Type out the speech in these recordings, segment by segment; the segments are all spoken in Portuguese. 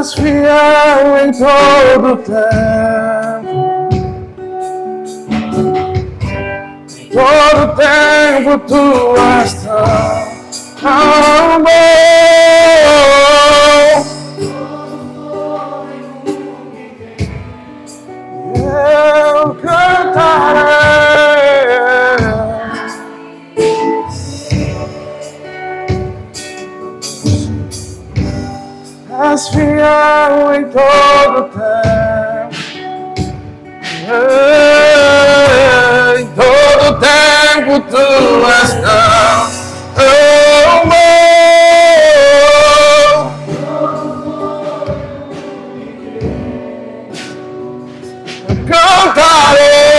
És fiel em todo tempo. Todo tempo tu és tão bom. Eu cantarei. És fiel em todo tempo. Em todo tempo tu és tão bom. Eu cantarei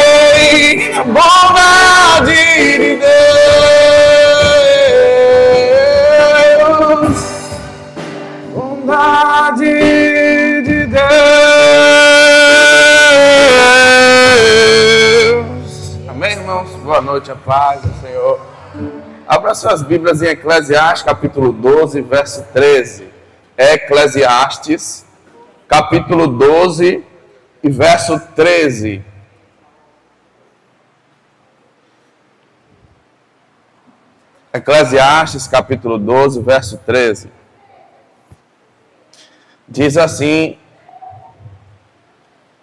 a bondade de Deus. Bondade de Deus. Amém, irmãos? Boa noite, a paz do Senhor. Abra suas Bíblias em Eclesiastes, capítulo 12, verso 13. Eclesiastes, capítulo 12 e verso 13. Eclesiastes, capítulo 12, verso 13. Diz assim,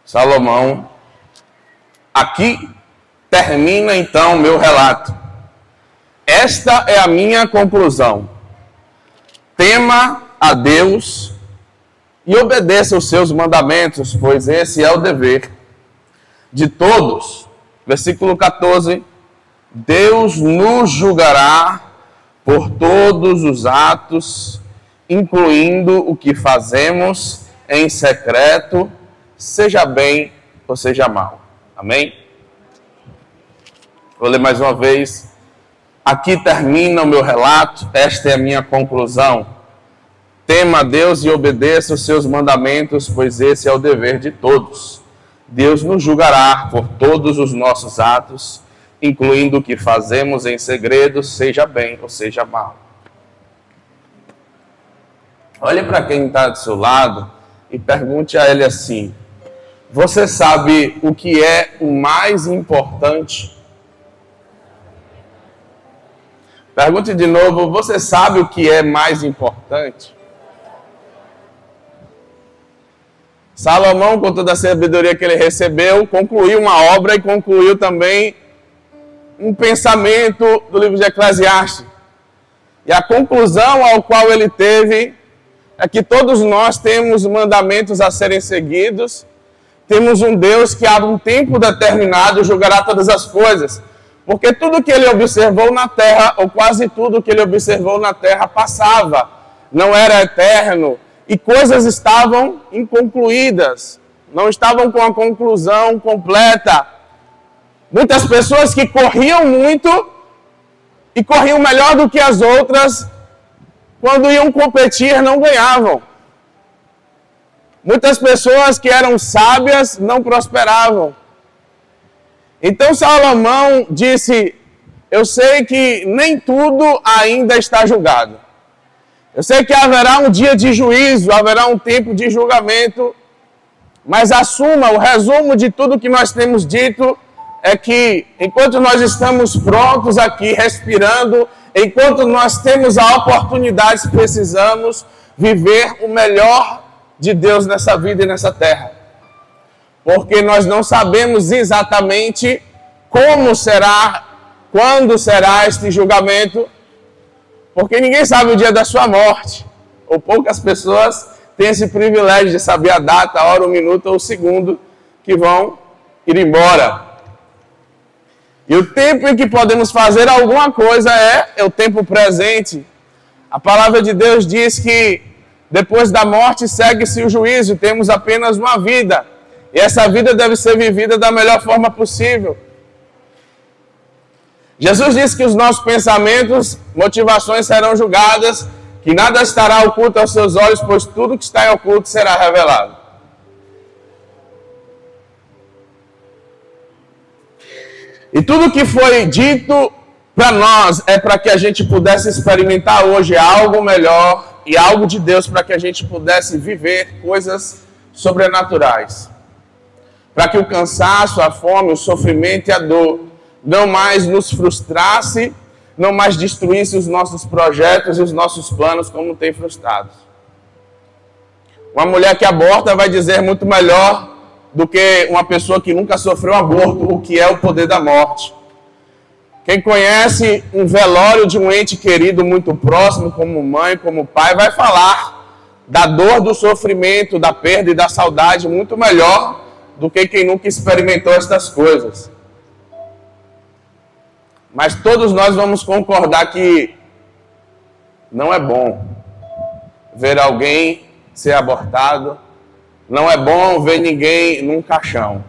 Salomão: aqui termina então o meu relato. Esta é a minha conclusão. Tema a Deus e obedeça os seus mandamentos, pois esse é o dever de todos. Versículo 14. Deus nos julgará por todos os atos, incluindo o que fazemos em secreto, seja bem ou seja mal. Amém? Vou ler mais uma vez. Aqui termina o meu relato, esta é a minha conclusão. Tema a Deus e obedeça os seus mandamentos, pois esse é o dever de todos. Deus nos julgará por todos os nossos atos, incluindo o que fazemos em segredo, seja bem ou seja mal. Olhe para quem está do seu lado e pergunte a ele assim: você sabe o que é o mais importante? Pergunte de novo: você sabe o que é mais importante? Salomão, com toda a sabedoria que ele recebeu, concluiu uma obra e concluiu também um pensamento do livro de Eclesiastes. E a conclusão ao qual ele teve é que todos nós temos mandamentos a serem seguidos, temos um Deus que há um tempo determinado julgará todas as coisas, porque tudo que ele observou na terra, ou quase tudo que ele observou na terra, passava, não era eterno, e coisas estavam inconcluídas, não estavam com a conclusão completa. Muitas pessoas que corriam muito e corriam melhor do que as outras, quando iam competir, não ganhavam. Muitas pessoas que eram sábias não prosperavam. Então Salomão disse: eu sei que nem tudo ainda está julgado. Eu sei que haverá um dia de juízo, haverá um tempo de julgamento, mas assuma, o resumo de tudo que nós temos dito é que enquanto nós estamos prontos aqui, respirando, enquanto nós temos a oportunidade, precisamos viver o melhor de Deus nessa vida e nessa terra. Porque nós não sabemos exatamente como será, quando será este julgamento, porque ninguém sabe o dia da sua morte, ou poucas pessoas têm esse privilégio de saber a data, a hora, o minuto ou o segundo que vão ir embora. E o tempo em que podemos fazer alguma coisa é o tempo presente. A palavra de Deus diz que depois da morte segue-se o juízo, temos apenas uma vida. E essa vida deve ser vivida da melhor forma possível. Jesus disse que os nossos pensamentos, motivações serão julgadas, que nada estará oculto aos seus olhos, pois tudo que está em oculto será revelado. E tudo que foi dito para nós é para que a gente pudesse experimentar hoje algo melhor e algo de Deus, para que a gente pudesse viver coisas sobrenaturais. Para que o cansaço, a fome, o sofrimento e a dor não mais nos frustrasse, não mais destruísse os nossos projetos e os nossos planos como tem frustrado. Uma mulher que aborta vai dizer muito melhor do que uma pessoa que nunca sofreu aborto, o que é o poder da morte. Quem conhece um velório de um ente querido muito próximo, como mãe, como pai, vai falar da dor, do sofrimento, da perda e da saudade muito melhor do que quem nunca experimentou estas coisas. Mas todos nós vamos concordar que não é bom ver alguém ser abortado, não é bom ver ninguém num caixão.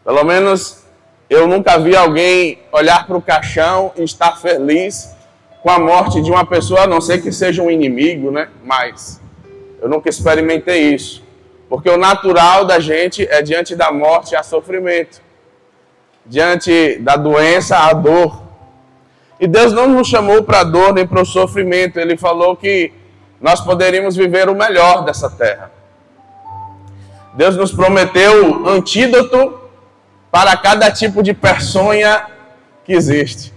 Pelo menos eu nunca vi alguém olhar para o caixão e estar feliz com a morte de uma pessoa, a não ser que seja um inimigo, né? Mas eu nunca experimentei isso. Porque o natural da gente é diante da morte há sofrimento. Diante da doença há dor. E Deus não nos chamou para a dor nem para o sofrimento. Ele falou que nós poderíamos viver o melhor dessa terra. Deus nos prometeu antídoto para cada tipo de peçonha que existe.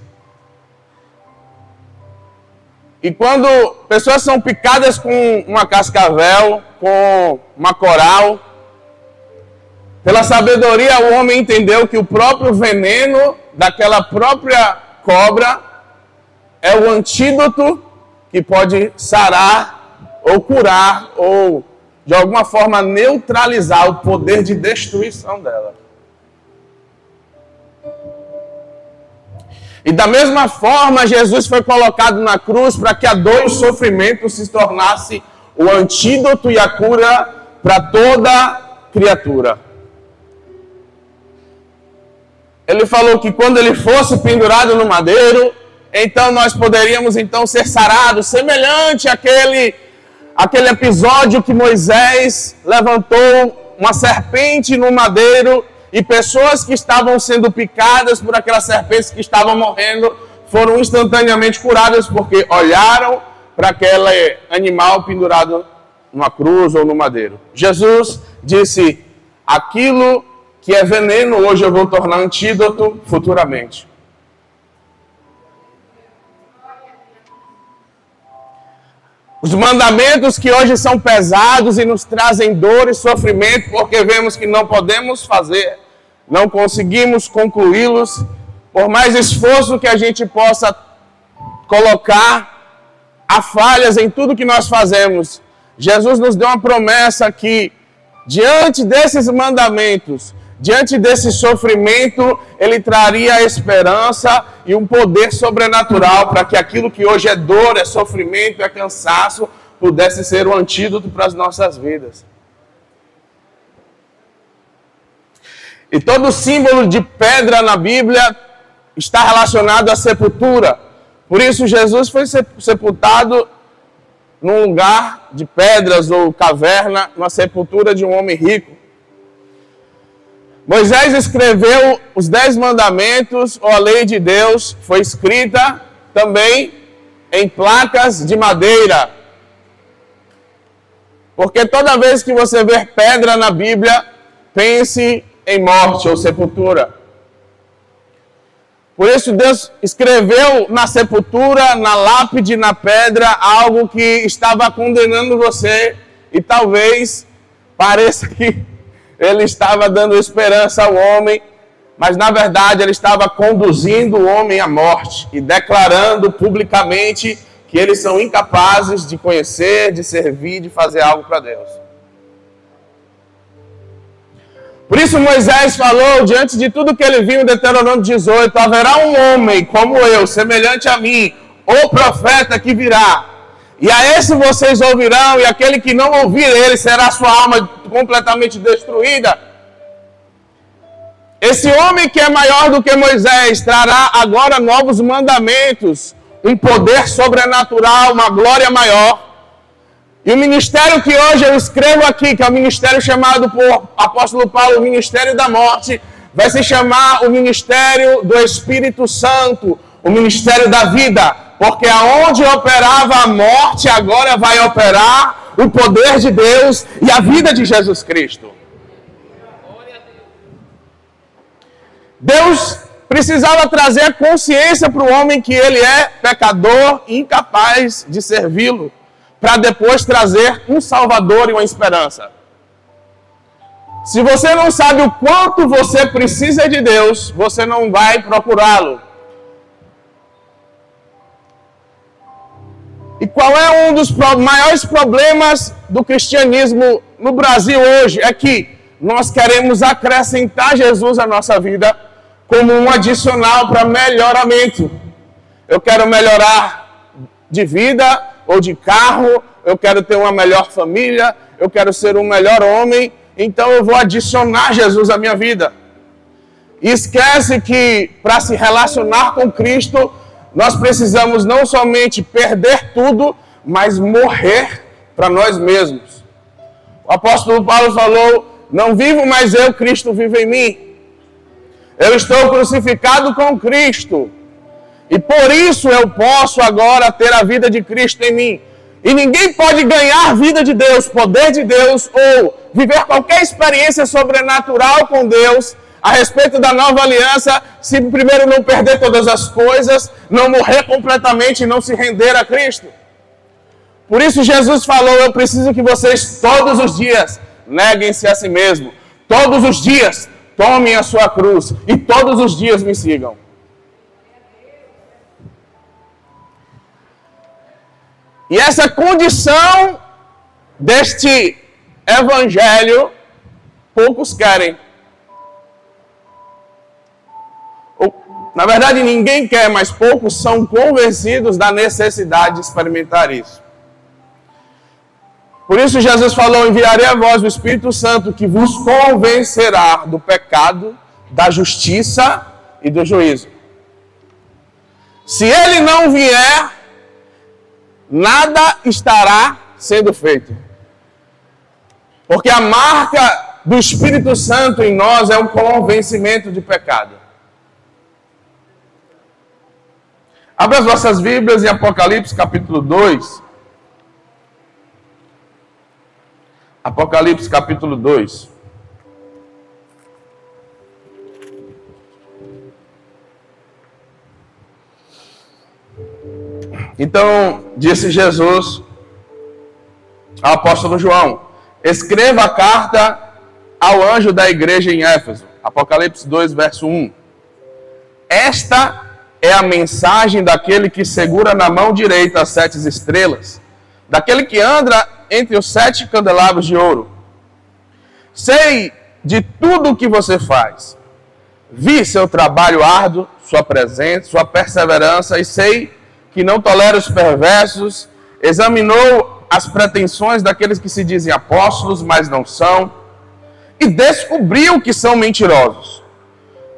E quando pessoas são picadas com uma cascavel, com uma coral, pela sabedoria o homem entendeu que o próprio veneno daquela própria cobra é o antídoto que pode sarar ou curar ou de alguma forma neutralizar o poder de destruição dela. E da mesma forma, Jesus foi colocado na cruz para que a dor e o sofrimento se tornasse o antídoto e a cura para toda criatura. Ele falou que quando ele fosse pendurado no madeiro, então nós poderíamos ser sarados, semelhante àquele episódio que Moisés levantou uma serpente no madeiro e pessoas que estavam sendo picadas por aquelas serpentes que estavam morrendo foram instantaneamente curadas porque olharam para aquele animal pendurado numa cruz ou no madeiro. Jesus disse: aquilo que é veneno hoje eu vou tornar antídoto futuramente. Os mandamentos que hoje são pesados e nos trazem dor e sofrimento porque vemos que não podemos fazer, não conseguimos concluí-los, por mais esforço que a gente possa colocar, há falhas em tudo que nós fazemos. Jesus nos deu uma promessa que, diante desses mandamentos, diante desse sofrimento, Ele traria a esperança e um poder sobrenatural para que aquilo que hoje é dor, é sofrimento, é cansaço, pudesse ser o antídoto para as nossas vidas. E todo símbolo de pedra na Bíblia está relacionado à sepultura. Por isso Jesus foi sepultado num lugar de pedras ou caverna, na sepultura de um homem rico. Moisés escreveu os 10 mandamentos, ou a lei de Deus, foi escrita também em placas de madeira. Porque toda vez que você ver pedra na Bíblia, pense em morte ou sepultura. Por isso Deus escreveu na sepultura, na lápide, na pedra, algo que estava condenando você. E talvez pareça que Ele estava dando esperança ao homem, mas na verdade Ele estava conduzindo o homem à morte e declarando publicamente que eles são incapazes de conhecer, de servir, de fazer algo para Deus. Por isso Moisés falou, diante de tudo que ele viu em Deuteronômio 18, haverá um homem como eu, semelhante a mim, o profeta que virá. E a esse vocês ouvirão, e aquele que não ouvir ele, será sua alma completamente destruída. Esse homem que é maior do que Moisés trará agora novos mandamentos, um poder sobrenatural, uma glória maior. E o ministério que hoje eu escrevo aqui, que é o ministério chamado por apóstolo Paulo, o ministério da morte, vai se chamar o ministério do Espírito Santo, o ministério da vida, porque aonde operava a morte, agora vai operar o poder de Deus e a vida de Jesus Cristo. Deus precisava trazer consciência para o homem que ele é pecador e incapaz de servi-lo, para depois trazer um Salvador e uma esperança. Se você não sabe o quanto você precisa de Deus, você não vai procurá-lo. E qual é um dos maiores problemas do cristianismo no Brasil hoje? É que nós queremos acrescentar Jesus à nossa vida como um adicional para melhoramento. Eu quero melhorar de vida ou de carro, eu quero ter uma melhor família, eu quero ser um melhor homem, então eu vou adicionar Jesus à minha vida. E esquece que para se relacionar com Cristo, nós precisamos não somente perder tudo, mas morrer para nós mesmos. O apóstolo Paulo falou, não vivo mais eu, Cristo vive em mim. Eu estou crucificado com Cristo. E por isso eu posso agora ter a vida de Cristo em mim. E ninguém pode ganhar vida de Deus, poder de Deus, ou viver qualquer experiência sobrenatural com Deus, a respeito da nova aliança, se primeiro não perder todas as coisas, não morrer completamente e não se render a Cristo. Por isso Jesus falou, eu preciso que vocês todos os dias neguem-se a si mesmo. Todos os dias tomem a sua cruz e todos os dias me sigam. E essa condição deste evangelho, poucos querem. Na verdade, ninguém quer, mas poucos são convencidos da necessidade de experimentar isso. Por isso Jesus falou, enviarei a vós o Espírito Santo que vos convencerá do pecado, da justiça e do juízo. Se ele não vier, nada estará sendo feito. Porque a marca do Espírito Santo em nós é um convencimento de pecado. Abra as vossas Bíblias em Apocalipse capítulo 2. Apocalipse capítulo 2. Então, disse Jesus ao apóstolo João, escreva a carta ao anjo da igreja em Éfeso. Apocalipse 2, verso 1. Esta é a mensagem daquele que segura na mão direita as 7 estrelas, daquele que anda entre os 7 candelabros de ouro. Sei de tudo o que você faz. Vi seu trabalho árduo, sua presença, sua perseverança, e sei que não tolera os perversos, examinou as pretensões daqueles que se dizem apóstolos, mas não são, e descobriu que são mentirosos.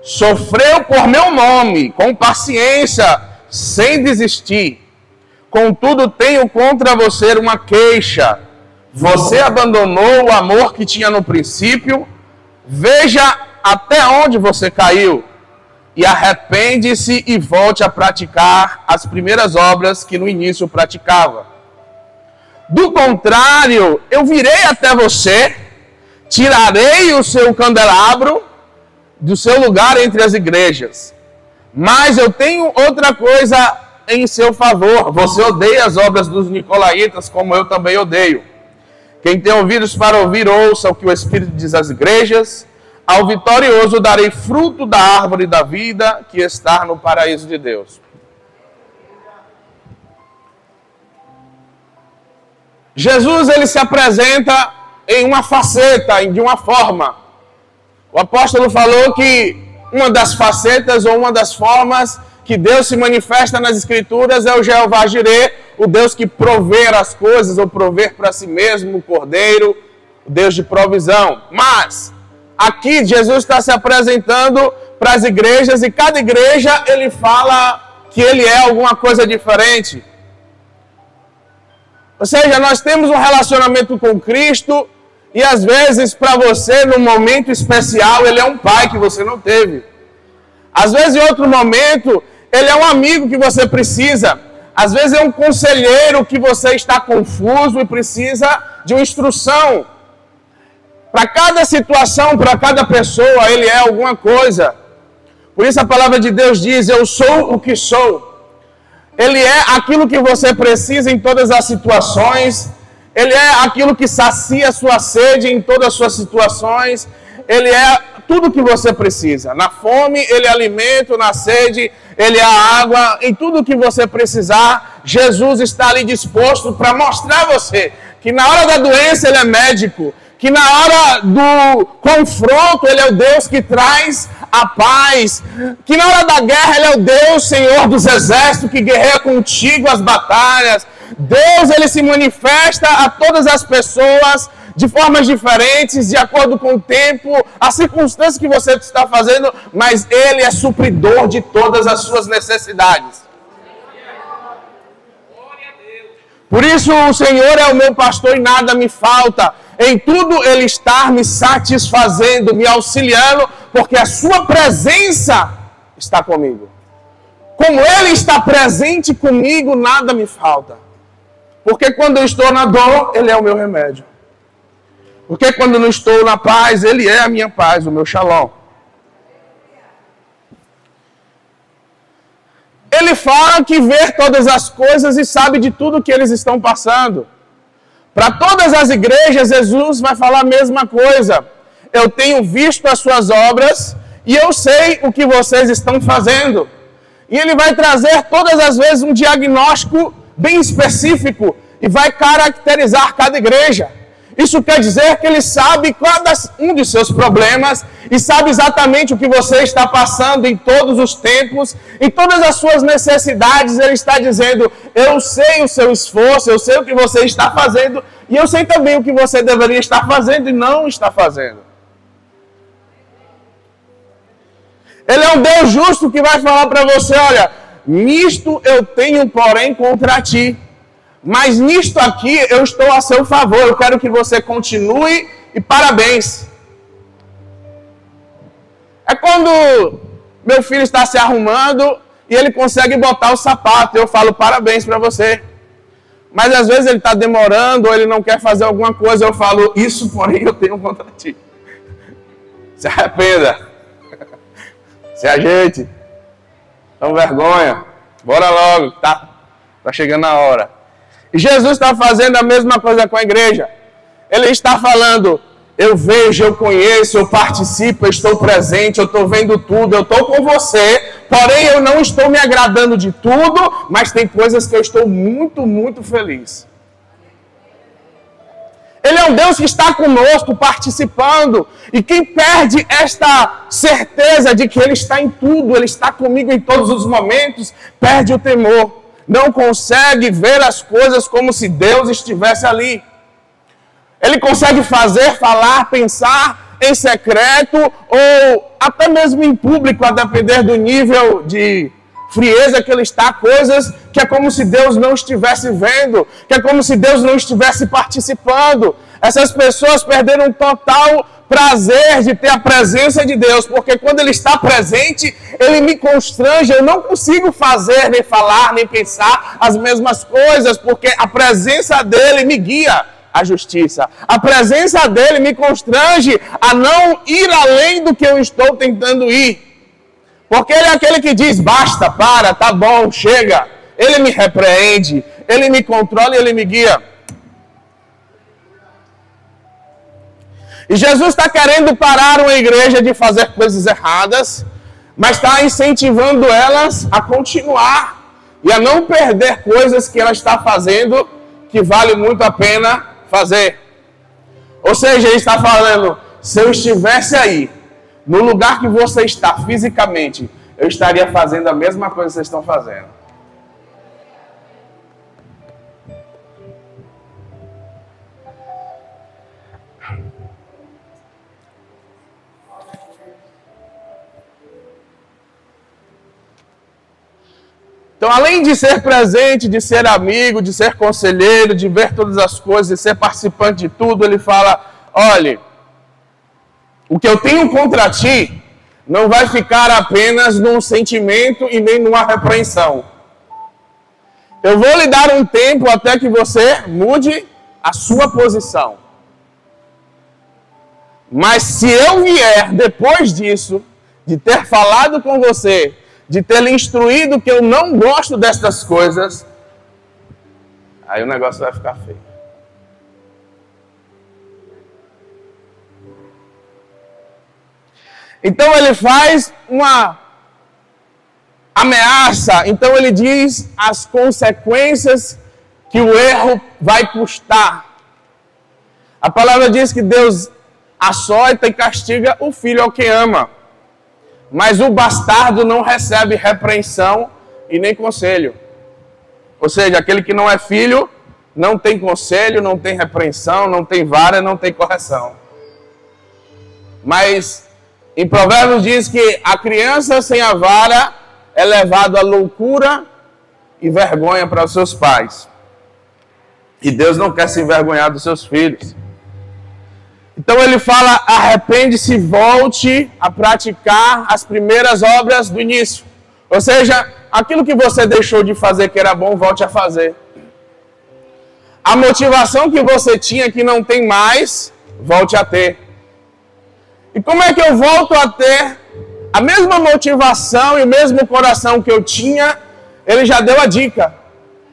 Sofreu por meu nome, com paciência, sem desistir. Contudo, tenho contra você uma queixa. Você abandonou o amor que tinha no princípio. Veja até onde você caiu. E arrepende-se e volte a praticar as primeiras obras que no início praticava. Do contrário, eu virei até você, tirarei o seu candelabro do seu lugar entre as igrejas. Mas eu tenho outra coisa em seu favor. Você odeia as obras dos nicolaítas, como eu também odeio. Quem tem ouvidos para ouvir, ouça o que o Espírito diz às igrejas. Ao vitorioso darei fruto da árvore da vida que está no paraíso de Deus. Jesus, ele se apresenta em uma faceta, de uma forma. O apóstolo falou que uma das facetas ou uma das formas que Deus se manifesta nas Escrituras é o Jeová Jireh, o Deus que provê as coisas ou prover para si mesmo, o Cordeiro, o Deus de provisão. Mas aqui Jesus está se apresentando para as igrejas e cada igreja ele fala que ele é alguma coisa diferente. Ou seja, nós temos um relacionamento com Cristo e às vezes para você, num momento especial, ele é um pai que você não teve. Às vezes, em outro momento, ele é um amigo que você precisa. Às vezes, é um conselheiro que você está confuso e precisa de uma instrução. Para cada situação, para cada pessoa, ele é alguma coisa. Por isso a palavra de Deus diz, eu sou o que sou. Ele é aquilo que você precisa em todas as situações. Ele é aquilo que sacia a sua sede em todas as suas situações. Ele é tudo que você precisa. Na fome, ele é alimento. Na sede, ele é a água. Em tudo que você precisar, Jesus está ali disposto para mostrar a você que na hora da doença ele é médico. Que na hora do confronto ele é o Deus que traz a paz. Que na hora da guerra ele é o Deus, Senhor dos exércitos, que guerreia contigo as batalhas. Deus, ele se manifesta a todas as pessoas de formas diferentes, de acordo com o tempo, as circunstâncias que você está fazendo, mas ele é supridor de todas as suas necessidades. Por isso o Senhor é o meu pastor e nada me falta. Em tudo ele está me satisfazendo, me auxiliando, porque a sua presença está comigo. Como ele está presente comigo, nada me falta. Porque quando eu estou na dor, ele é o meu remédio. Porque quando eu não estou na paz, ele é a minha paz, o meu shalom. Ele fala que vê todas as coisas e sabe de tudo que eles estão passando. Para todas as igrejas, Jesus vai falar a mesma coisa. Eu tenho visto as suas obras e eu sei o que vocês estão fazendo. E ele vai trazer todas as vezes um diagnóstico bem específico e vai caracterizar cada igreja. Isso quer dizer que ele sabe cada um de seus problemas e sabe exatamente o que você está passando em todos os tempos, em todas as suas necessidades. Ele está dizendo, eu sei o seu esforço, eu sei o que você está fazendo e eu sei também o que você deveria estar fazendo e não está fazendo. Ele é um Deus justo que vai falar para você, olha, nisto eu tenho porém contra ti. Mas nisto aqui eu estou a seu favor. Eu quero que você continue e parabéns. É quando meu filho está se arrumando e ele consegue botar o sapato. Eu falo parabéns para você. Mas às vezes ele está demorando ou ele não quer fazer alguma coisa. Eu falo, isso porém eu tenho contra ti. Se arrependa. Se ajeite. Não vergonha. Bora logo. Tá chegando a hora. E Jesus está fazendo a mesma coisa com a igreja. Ele está falando, eu vejo, eu conheço, eu participo, eu estou presente, eu estou vendo tudo, eu estou com você, porém eu não estou me agradando de tudo, mas tem coisas que eu estou muito, muito feliz. Ele é um Deus que está conosco, participando, e quem perde esta certeza de que Ele está em tudo, Ele está comigo em todos os momentos, perde o temor. Não consegue ver as coisas como se Deus estivesse ali. Ele consegue fazer, falar, pensar em secreto ou até mesmo em público, a depender do nível de frieza que ele está, coisas que é como se Deus não estivesse vendo, que é como se Deus não estivesse participando. Essas pessoas perderam total prazer de ter a presença de Deus, porque quando Ele está presente, Ele me constrange, eu não consigo fazer, nem falar, nem pensar as mesmas coisas, porque a presença dEle me guia à justiça. A presença dEle me constrange a não ir além do que eu estou tentando ir. Porque Ele é aquele que diz, basta, para, tá bom, chega. Ele me repreende, Ele me controla e Ele me guia. E Jesus está querendo parar uma igreja de fazer coisas erradas, mas está incentivando elas a continuar e a não perder coisas que ela está fazendo que vale muito a pena fazer. Ou seja, ele está falando, se eu estivesse aí, no lugar que você está fisicamente, eu estaria fazendo a mesma coisa que vocês estão fazendo. Então, além de ser presente, de ser amigo, de ser conselheiro, de ver todas as coisas, de ser participante de tudo, ele fala: olhe, o que eu tenho contra ti não vai ficar apenas num sentimento e nem numa repreensão. Eu vou lhe dar um tempo até que você mude a sua posição. Mas se eu vier depois disso, de ter falado com você, de ter lhe instruído que eu não gosto dessas coisas, aí o negócio vai ficar feio. Então ele faz uma ameaça, então ele diz as consequências que o erro vai custar. A palavra diz que Deus açoita e castiga o filho ao que ama, mas o bastardo não recebe repreensão e nem conselho. Ou seja, aquele que não é filho não tem conselho, não tem repreensão, não tem vara, não tem correção. Mas em Provérbios diz que a criança sem a vara é levado à loucura e vergonha para os seus pais. E Deus não quer se envergonhar dos seus filhos. Então ele fala: arrepende-se, volte a praticar as primeiras obras do início. Ou seja, aquilo que você deixou de fazer que era bom, volte a fazer. A motivação que você tinha que não tem mais, volte a ter. E como é que eu volto a ter a mesma motivação e o mesmo coração que eu tinha? Ele já deu a dica.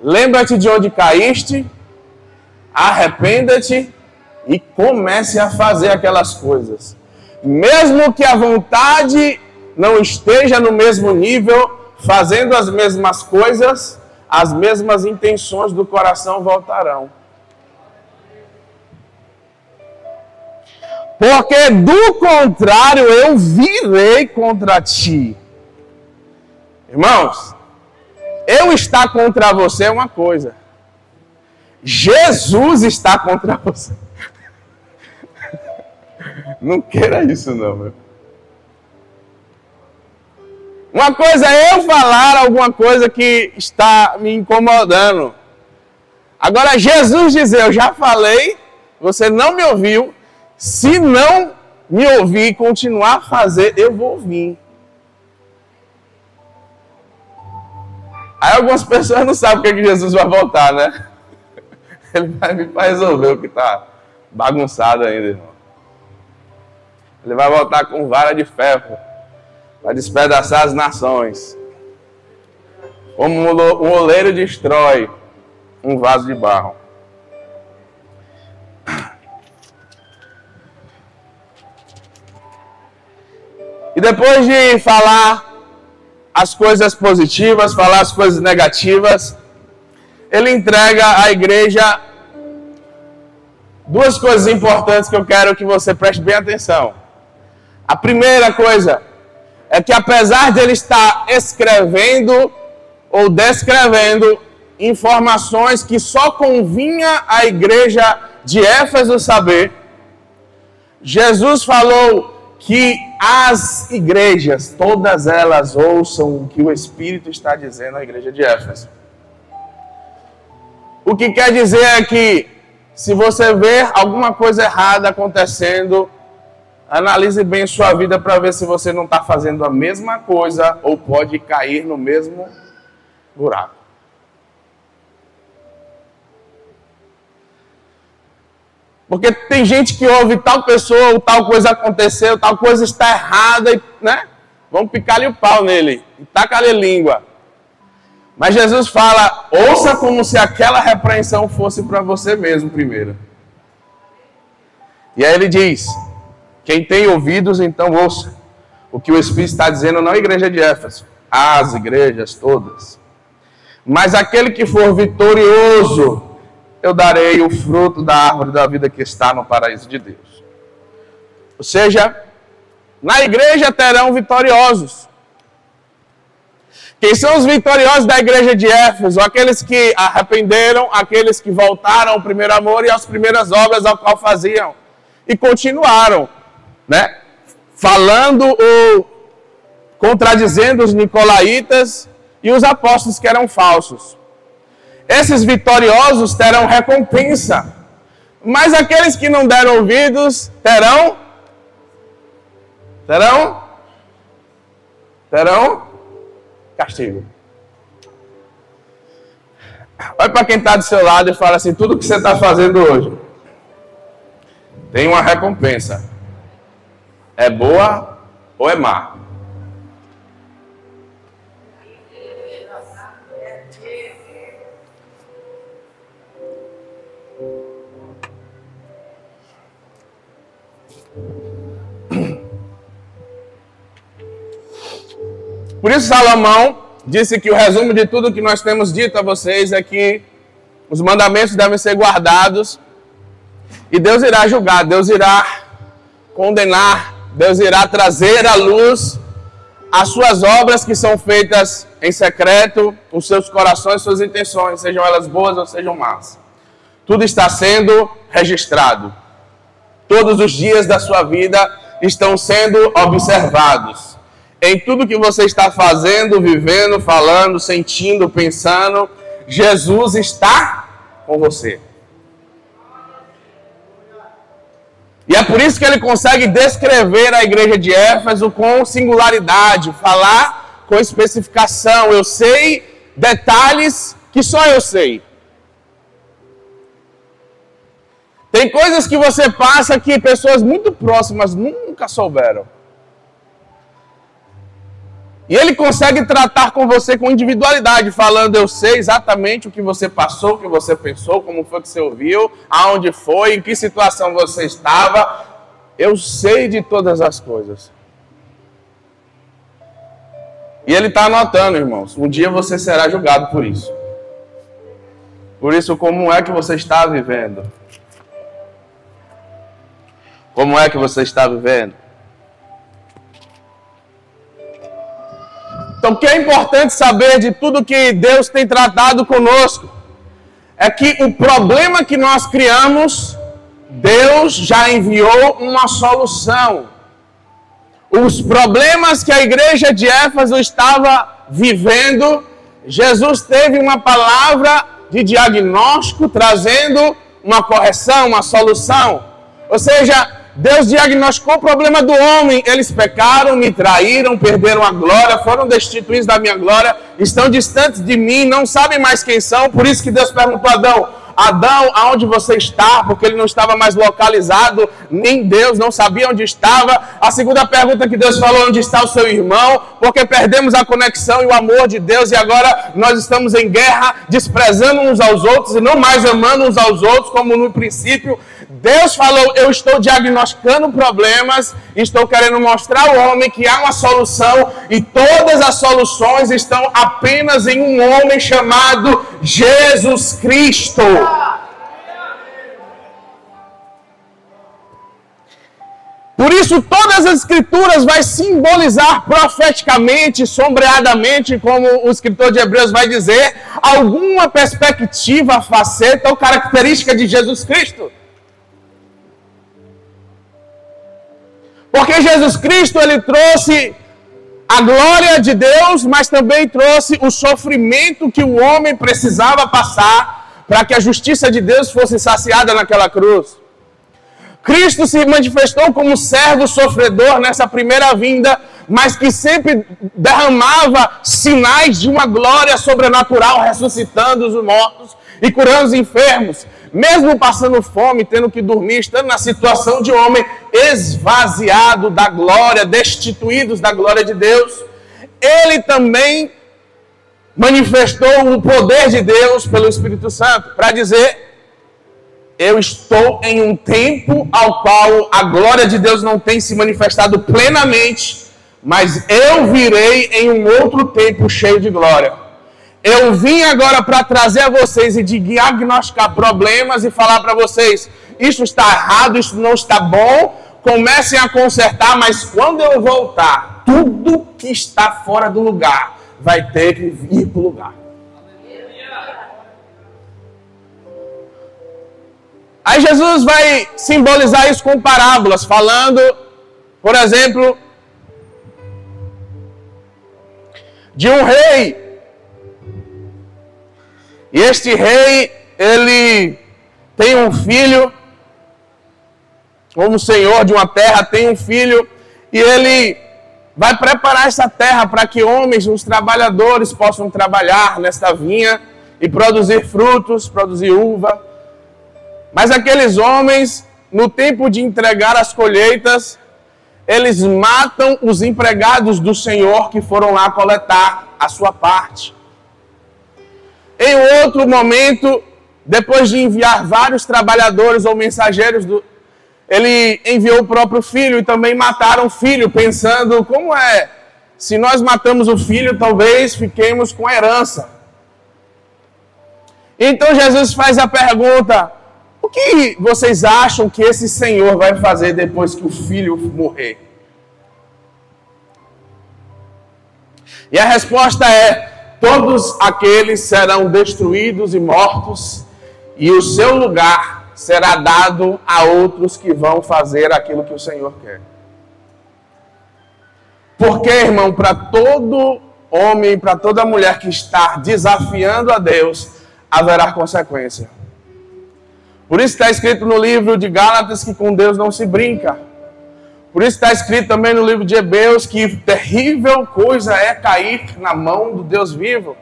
Lembra-te de onde caíste, arrependa-te e comece a fazer aquelas coisas. Mesmo que a vontade não esteja no mesmo nível, fazendo as mesmas coisas, as mesmas intenções do coração voltarão. Porque do contrário eu virei contra ti. Irmãos, eu estar contra você é uma coisa. Jesus está contra você. Não queira isso não, meu. Uma coisa é eu falar alguma coisa que está me incomodando. Agora Jesus dizer: eu já falei, você não me ouviu. Se não me ouvir e continuar a fazer, eu vou ouvir. Aí algumas pessoas não sabem o que Jesus vai voltar, né? Ele vai vir para resolver o que está bagunçado ainda, irmão. Ele vai voltar com vara de ferro para despedaçar as nações. Como um oleiro destrói um vaso de barro. E depois de falar as coisas positivas, falar as coisas negativas, ele entrega à igreja duas coisas importantes que eu quero que você preste bem atenção. A primeira coisa é que, apesar de ele estar escrevendo ou descrevendo informações que só convinha à igreja de Éfeso saber, Jesus falou que as igrejas, todas elas, ouçam o que o Espírito está dizendo à igreja de Éfeso. O que quer dizer é que, se você ver alguma coisa errada acontecendo, analise bem sua vida para ver se você não está fazendo a mesma coisa ou pode cair no mesmo buraco. Porque tem gente que ouve tal pessoa, tal coisa aconteceu, tal coisa está errada, né? Vamos picar-lhe o pau nele, e taca-lhe língua. Mas Jesus fala: ouça como se aquela repreensão fosse para você mesmo primeiro. E aí ele diz: quem tem ouvidos, então ouça o que o Espírito está dizendo, não à igreja de Éfeso, às igrejas todas. Mas aquele que for vitorioso, eu darei o fruto da árvore da vida que está no paraíso de Deus. Ou seja, na igreja terão vitoriosos. Quem são os vitoriosos da igreja de Éfeso? Aqueles que arrependeram, aqueles que voltaram ao primeiro amor e às primeiras obras ao qual faziam. E continuaram, falando ou contradizendo os nicolaítas e os apóstolos que eram falsos. Esses vitoriosos terão recompensa, mas aqueles que não deram ouvidos terão castigo. Olha para quem está do seu lado e fala assim: tudo que você está fazendo hoje tem uma recompensa. É boa ou é má? Por isso Salomão disse que o resumo de tudo que nós temos dito a vocês é que os mandamentos devem ser guardados e Deus irá julgar, Deus irá condenar, Deus irá trazer à luz as suas obras que são feitas em secreto, os seus corações, suas intenções, sejam elas boas ou sejam más. Tudo está sendo registrado. Todos os dias da sua vida estão sendo observados. Em tudo que você está fazendo, vivendo, falando, sentindo, pensando, Jesus está com você. E é por isso que ele consegue descrever a igreja de Éfeso com singularidade, falar com especificação. Eu sei detalhes que só eu sei. Tem coisas que você passa que pessoas muito próximas nunca souberam. E ele consegue tratar com você com individualidade, falando: eu sei exatamente o que você passou, o que você pensou, como foi que você ouviu, aonde foi, em que situação você estava. Eu sei de todas as coisas. E ele está anotando, irmãos. Um dia você será julgado por isso. Por isso, como é que você está vivendo? Como é que você está vivendo? Então, o que é importante saber de tudo que Deus tem tratado conosco é que o problema que nós criamos, Deus já enviou uma solução. Os problemas que a igreja de Éfeso estava vivendo, Jesus teve uma palavra de diagnóstico, trazendo uma correção, uma solução. Ou seja, Deus diagnosticou o problema do homem. Eles pecaram, me traíram, perderam a glória, foram destituídos da minha glória, estão distantes de mim, não sabem mais quem são. Por isso que Deus perguntou a Adão: Adão, aonde você está? Porque ele não estava mais localizado, nem Deus não sabia onde estava. A segunda pergunta que Deus falou: onde está o seu irmão? Porque perdemos a conexão e o amor de Deus, e agora nós estamos em guerra, desprezando uns aos outros e não mais amando uns aos outros, como no princípio. Deus falou: eu estou diagnosticando problemas, estou querendo mostrar ao homem que há uma solução, e todas as soluções estão apenas em um homem chamado Jesus Cristo. Por isso, todas as escrituras vai simbolizar profeticamente, sombreadamente, como o escritor de Hebreus vai dizer, alguma perspectiva, faceta ou característica de Jesus Cristo. Porque Jesus Cristo, ele trouxe a glória de Deus, mas também trouxe o sofrimento que o homem precisava passar para que a justiça de Deus fosse saciada naquela cruz. Cristo se manifestou como servo sofredor nessa primeira vinda, mas que sempre derramava sinais de uma glória sobrenatural, ressuscitando os mortos e curando os enfermos. Mesmo passando fome, tendo que dormir, estando na situação de homem esvaziado da glória, destituídos da glória de Deus, ele também manifestou o poder de Deus pelo Espírito Santo para dizer: eu estou em um tempo ao qual a glória de Deus não tem se manifestado plenamente, mas eu virei em um outro tempo cheio de glória. Eu vim agora para trazer a vocês e de diagnosticar problemas e falar para vocês: isso está errado, isso não está bom, comecem a consertar, mas quando eu voltar, tudo que está fora do lugar vai ter que vir para o lugar. Aí Jesus vai simbolizar isso com parábolas, falando, por exemplo, de um rei E este rei, ele tem um filho, como senhor de uma terra, tem um filho, e ele vai preparar essa terra para que homens, os trabalhadores, possam trabalhar nesta vinha e produzir frutos, produzir uva. Mas aqueles homens, no tempo de entregar as colheitas, eles matam os empregados do Senhor que foram lá coletar a sua parte. Em outro momento, depois de enviar vários trabalhadores ou mensageiros, ele enviou o próprio filho e também mataram o filho, pensando, como é? Se nós matamos o filho, talvez fiquemos com a herança. Então Jesus faz a pergunta, o que vocês acham que esse Senhor vai fazer depois que o filho morrer? E a resposta é, todos aqueles serão destruídos e mortos, e o seu lugar será dado a outros que vão fazer aquilo que o Senhor quer. Porque, irmão, para todo homem, para toda mulher que está desafiando a Deus, haverá consequência. Por isso está escrito no livro de Gálatas que com Deus não se brinca. Por isso está escrito também no livro de Hebreus que terrível coisa é cair na mão do Deus vivo.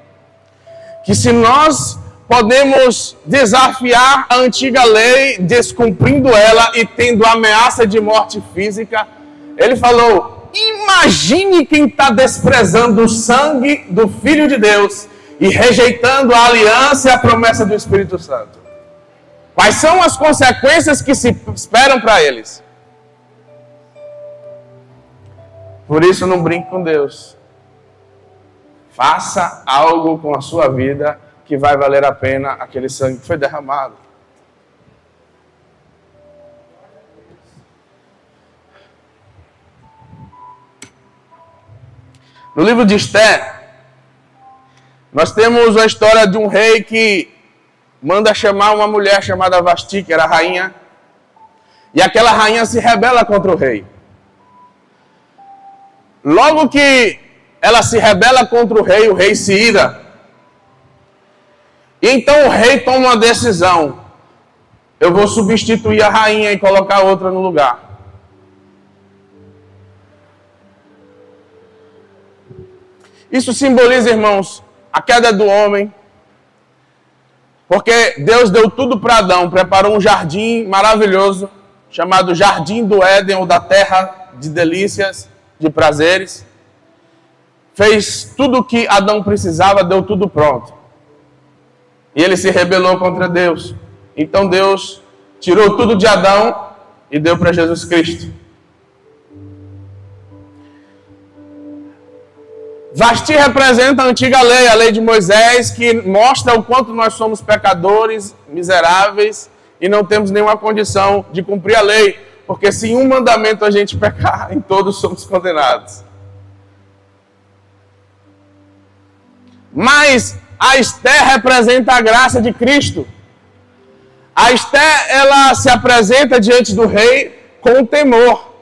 Que se nós podemos desafiar a antiga lei, descumprindo ela e tendo ameaça de morte física, ele falou, imagine quem está desprezando o sangue do Filho de Deus e rejeitando a aliança e a promessa do Espírito Santo. Quais são as consequências que se esperam para eles? Por isso, não brinque com Deus. Faça algo com a sua vida que vai valer a pena aquele sangue que foi derramado. No livro de Esther, nós temos a história de um rei que manda chamar uma mulher chamada Vasti, que era a rainha, e aquela rainha se rebela contra o rei. Logo que ela se rebela contra o rei se ira. E então o rei toma uma decisão. Eu vou substituir a rainha e colocar outra no lugar. Isso simboliza, irmãos, a queda do homem. Porque Deus deu tudo para Adão, preparou um jardim maravilhoso, chamado Jardim do Éden, ou da terra de delícias, de prazeres. Fez tudo o que Adão precisava, deu tudo pronto. E ele se rebelou contra Deus. Então Deus tirou tudo de Adão e deu para Jesus Cristo. Vasti representa a antiga lei, a lei de Moisés, que mostra o quanto nós somos pecadores, miseráveis, e não temos nenhuma condição de cumprir a lei. Porque se em um mandamento a gente pecar, em todos somos condenados. Mas a Esther representa a graça de Cristo. A Esther, ela se apresenta diante do rei com temor,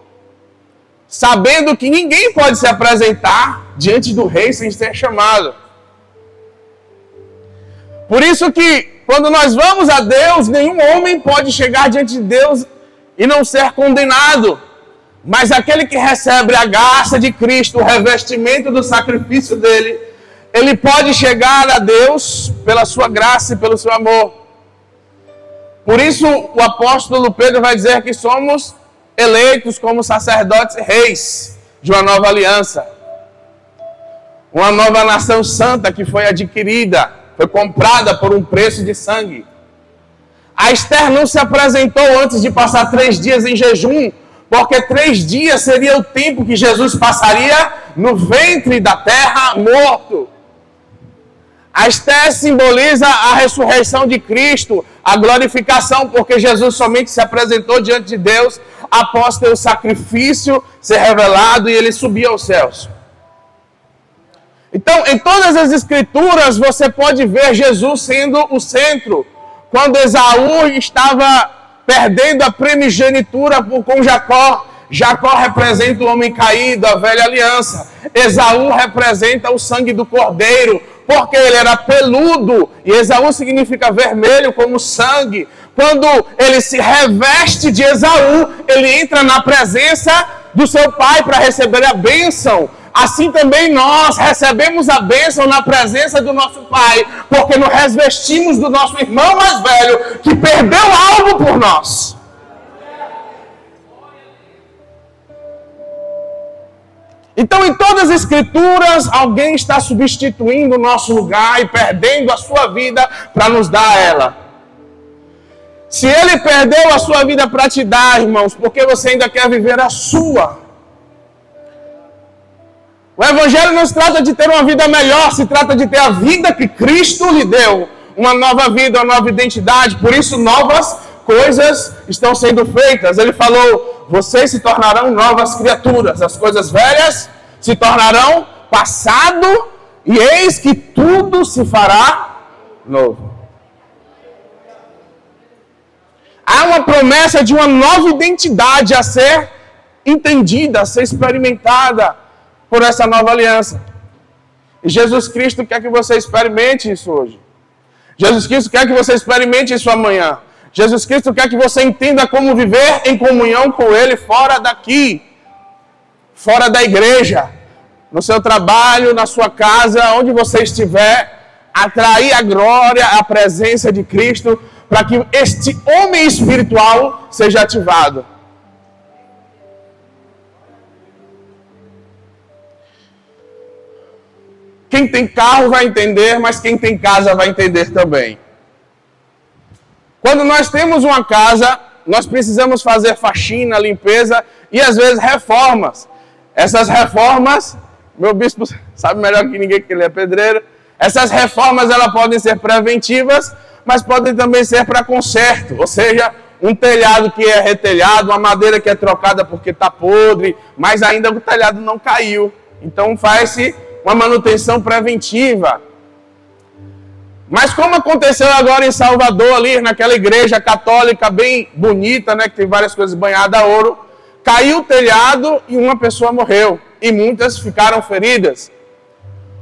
sabendo que ninguém pode se apresentar diante do rei sem ser chamado. Por isso que, quando nós vamos a Deus, nenhum homem pode chegar diante de Deus e não ser condenado. Mas aquele que recebe a graça de Cristo, o revestimento do sacrifício dele, ele pode chegar a Deus pela sua graça e pelo seu amor. Por isso o apóstolo Pedro vai dizer que somos eleitos como sacerdotes e reis de uma nova aliança. Uma nova nação santa que foi adquirida, foi comprada por um preço de sangue. A Esther não se apresentou antes de passar 3 dias em jejum, porque 3 dias seria o tempo que Jesus passaria no ventre da terra morto. A Esther simboliza a ressurreição de Cristo, a glorificação, porque Jesus somente se apresentou diante de Deus após ter o sacrifício ser revelado e ele subir aos céus. Então, em todas as escrituras, você pode ver Jesus sendo o centro. Quando Esaú estava perdendo a primogenitura com Jacó, Jacó representa o homem caído, a velha aliança. Esaú representa o sangue do cordeiro, porque ele era peludo, e Esaú significa vermelho como sangue. Quando ele se reveste de Esaú, ele entra na presença do seu pai para receber a bênção. Assim também nós recebemos a bênção na presença do nosso pai, porque nos revestimos do nosso irmão mais velho, que perdeu algo por nós. Então, em todas as escrituras, alguém está substituindo o nosso lugar e perdendo a sua vida para nos dar ela. Se ele perdeu a sua vida para te dar, irmãos, porque você ainda quer viver a sua. O Evangelho não se trata de ter uma vida melhor, se trata de ter a vida que Cristo lhe deu. Uma nova vida, uma nova identidade. Por isso, novas coisas estão sendo feitas. Ele falou, vocês se tornarão novas criaturas. As coisas velhas se tornarão passado e eis que tudo se fará novo. Há uma promessa de uma nova identidade a ser entendida, a ser experimentada por essa nova aliança. E Jesus Cristo quer que você experimente isso hoje. Jesus Cristo quer que você experimente isso amanhã. Jesus Cristo quer que você entenda como viver em comunhão com Ele fora daqui, fora da igreja, no seu trabalho, na sua casa, onde você estiver, atrair a glória, a presença de Cristo, para que este homem espiritual seja ativado. Quem tem carro vai entender, mas quem tem casa vai entender também. Quando nós temos uma casa, nós precisamos fazer faxina, limpeza e às vezes reformas. Essas reformas, meu bispo sabe melhor que ninguém que ele é pedreiro, essas reformas elas podem ser preventivas, mas podem também ser para conserto, ou seja, um telhado que é retelhado, uma madeira que é trocada porque está podre, mas ainda o telhado não caiu. Então faz-se uma manutenção preventiva. Mas como aconteceu agora em Salvador, ali naquela igreja católica bem bonita, né, que tem várias coisas banhadas a ouro, caiu o telhado e uma pessoa morreu, e muitas ficaram feridas.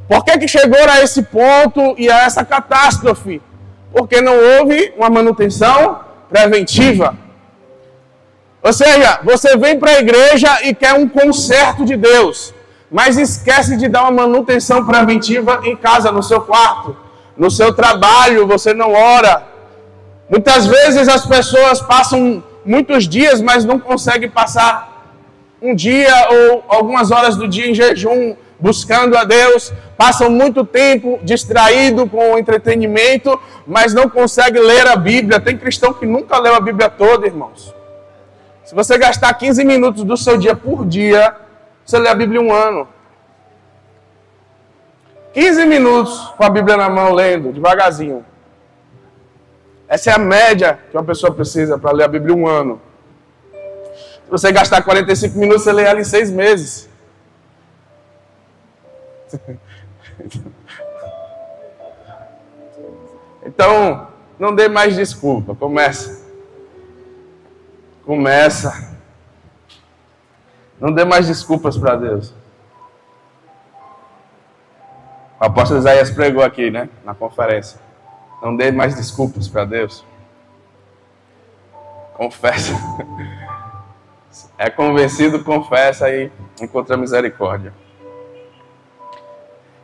Por que chegou a esse ponto e a essa catástrofe? Porque não houve uma manutenção preventiva. Ou seja, você vem para a igreja e quer um conserto de Deus, mas esquece de dar uma manutenção preventiva em casa, no seu quarto, no seu trabalho, você não ora. Muitas vezes as pessoas passam muitos dias, mas não conseguem passar um dia ou algumas horas do dia em jejum, buscando a Deus, passam muito tempo distraído com o entretenimento, mas não conseguem ler a Bíblia. Tem cristão que nunca leu a Bíblia toda, irmãos. Se você gastar 15 minutos do seu dia por dia, você lê a Bíblia um ano. 15 minutos com a Bíblia na mão, lendo, devagarzinho. Essa é a média que uma pessoa precisa para ler a Bíblia um ano. Se você gastar 45 minutos, você lê ela em 6 meses. Então, não dê mais desculpa. Começa. Não dê mais desculpas para Deus. O apóstolo Isaías pregou aqui, né? Na conferência. Não dê mais desculpas para Deus. Confessa. É convencido, confessa e encontra misericórdia.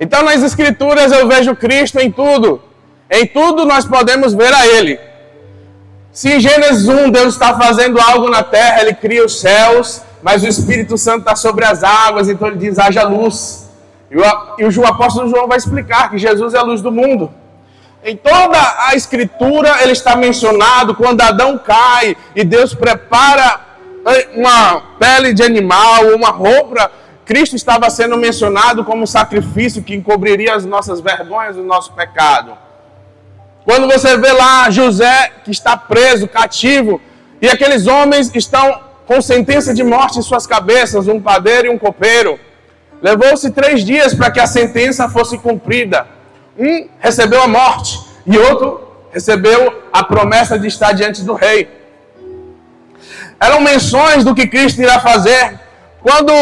Então, nas Escrituras eu vejo Cristo em tudo. Em tudo nós podemos ver a Ele. Se em Gênesis 1 Deus está fazendo algo na terra, Ele cria os céus, mas o Espírito Santo está sobre as águas, então Ele diz, haja luz. E o apóstolo João vai explicar que Jesus é a luz do mundo. Em toda a Escritura ele está mencionado quando Adão cai e Deus prepara uma pele de animal, uma roupa. Cristo estava sendo mencionado como sacrifício que encobriria as nossas vergonhas, o nosso pecado. Quando você vê lá José que está preso, cativo, e aqueles homens estão com sentença de morte em suas cabeças, um padeiro e um copeiro. Levou-se 3 dias para que a sentença fosse cumprida. Um recebeu a morte e outro recebeu a promessa de estar diante do rei. Eram menções do que Cristo irá fazer. Quando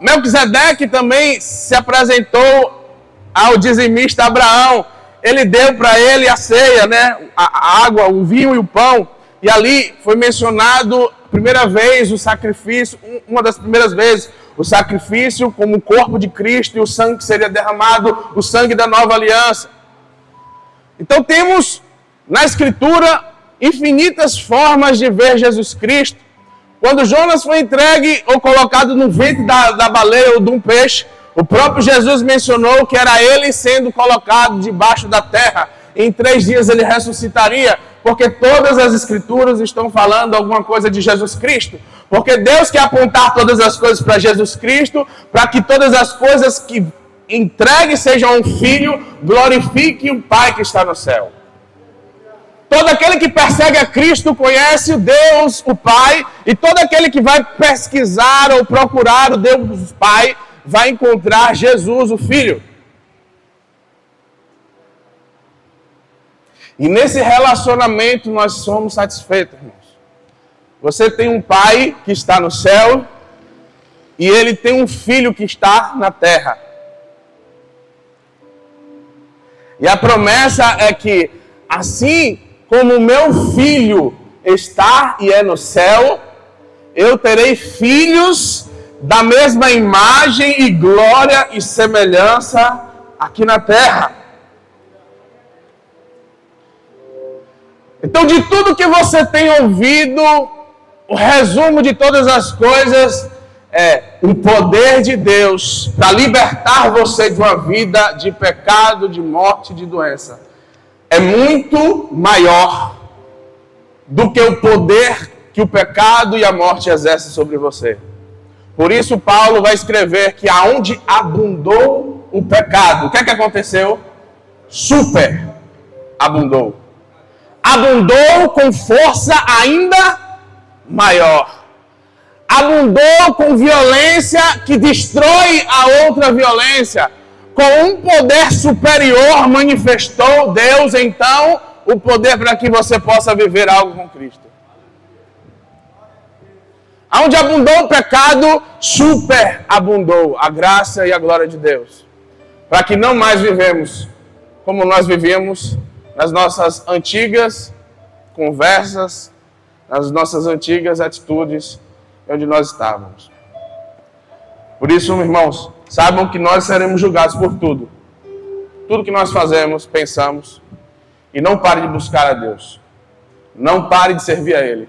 Melquisedeque também se apresentou ao dizimista Abraão, ele deu para ele a ceia, né? A água, o vinho e o pão. E ali foi mencionado, primeira vez, o sacrifício, uma das primeiras vezes, o sacrifício como o corpo de Cristo e o sangue que seria derramado, o sangue da nova aliança. Então temos na Escritura infinitas formas de ver Jesus Cristo. Quando Jonas foi entregue ou colocado no ventre da baleia ou de um peixe, o próprio Jesus mencionou que era ele sendo colocado debaixo da terra. Em 3 dias ele ressuscitaria, porque todas as Escrituras estão falando alguma coisa de Jesus Cristo. Porque Deus quer apontar todas as coisas para Jesus Cristo, para que todas as coisas que entregue sejam um Filho, glorifique o Pai que está no céu. Todo aquele que persegue a Cristo conhece o Deus, o Pai, e todo aquele que vai pesquisar ou procurar o Deus Pai, vai encontrar Jesus, o Filho. E nesse relacionamento nós somos satisfeitos, irmãos. Você tem um pai que está no céu e ele tem um filho que está na terra. E a promessa é que, assim como o meu filho está e é no céu, eu terei filhos da mesma imagem e glória e semelhança aqui na terra. Então, de tudo que você tem ouvido, o resumo de todas as coisas é o poder de Deus para libertar você de uma vida de pecado, de morte, de doença. É muito maior do que o poder que o pecado e a morte exercem sobre você. Por isso, Paulo vai escrever que aonde abundou o pecado, o que é que aconteceu? Super abundou. Abundou com força ainda maior. Abundou com violência que destrói a outra violência. Com um poder superior manifestou Deus, então, o poder para que você possa viver algo com Cristo. Onde abundou o pecado, superabundou a graça e a glória de Deus. Para que não mais vivemos como nós vivíamos nas nossas antigas conversas, nas nossas antigas atitudes, onde nós estávamos. Por isso, irmãos, saibam que nós seremos julgados por tudo. Tudo que nós fazemos, pensamos. E não pare de buscar a Deus. Não pare de servir a Ele.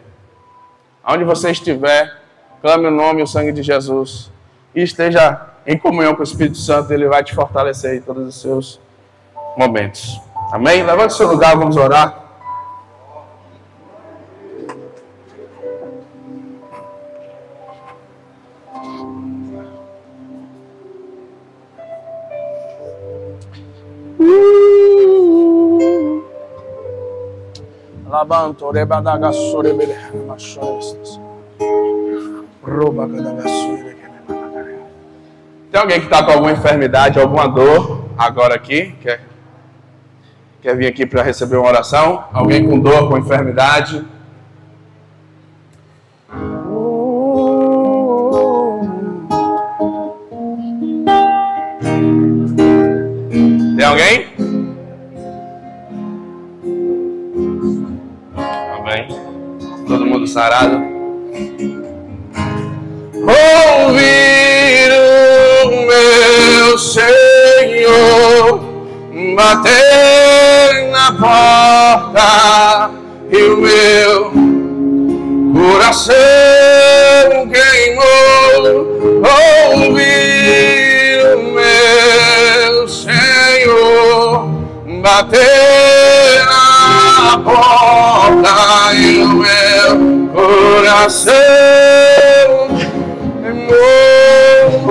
Onde você estiver, clame o nome e o sangue de Jesus. E esteja em comunhão com o Espírito Santo. Ele vai te fortalecer em todos os seus momentos. Amém? Levante o seu lugar, vamos orar. Labanto, rebadagassore, tem alguém que está com alguma enfermidade, alguma dor agora aqui? Quer vir aqui para receber uma oração? Alguém com dor, com enfermidade? Tem alguém? Amém. Todo mundo sarado? Ouvir o meu Senhor bater na porta e o meu coração queimou. Ouvir o meu Senhor bater na porta e o meu coração queimou.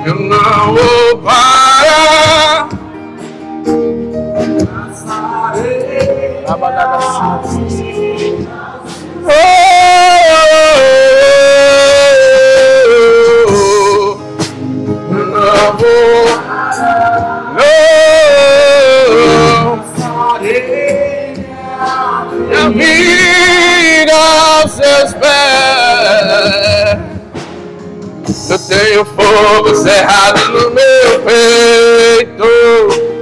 Eu não vou parar. Minha vida aos seus pés. Eu tenho fogo cerrado no meu peito.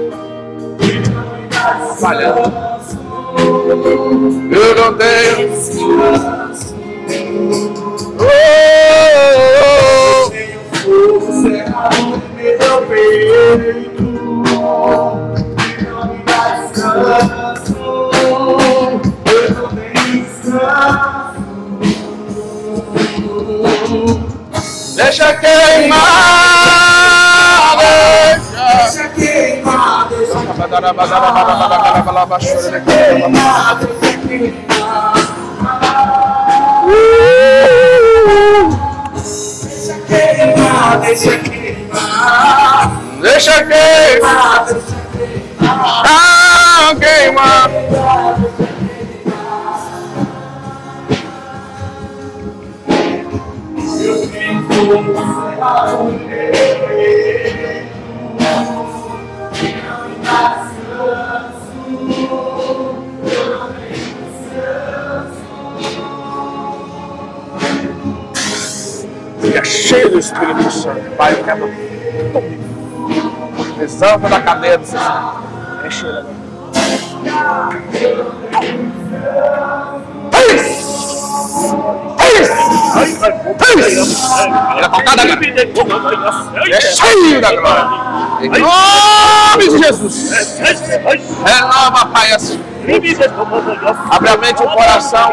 Eu não tenho descanso. Oh, Fogo cerrado no meu peito, não me dá descanso. Eu não tenho descanso. deixa queimar, Deixa queimar, deixa queimar, deixa queimar. deixa queimar, ah, queimar. Eu tenho fogo cerrado no meu peito, não me dá descanso. Eu não tenho descanso. Fica cheio do Espírito Santo. Pai, eu quero tudo. Exalta da cadeia do Senhor. Enche ele agora. É cheio da glória. Em nome de Jesus. Renova, Pai, assim. Abre a mente e o coração.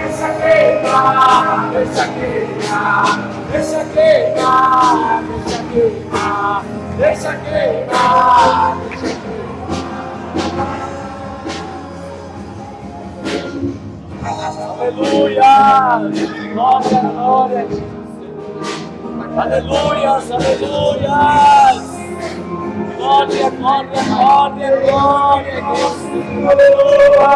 Deixa queimar, deixa queimar, deixa queimar. queimar, deixa queimar, deixa queimar. Aleluia! Glória, glória a Jesus. Aleluias, aleluias! Glória, glória, glória, glória a Deus. Aleluia!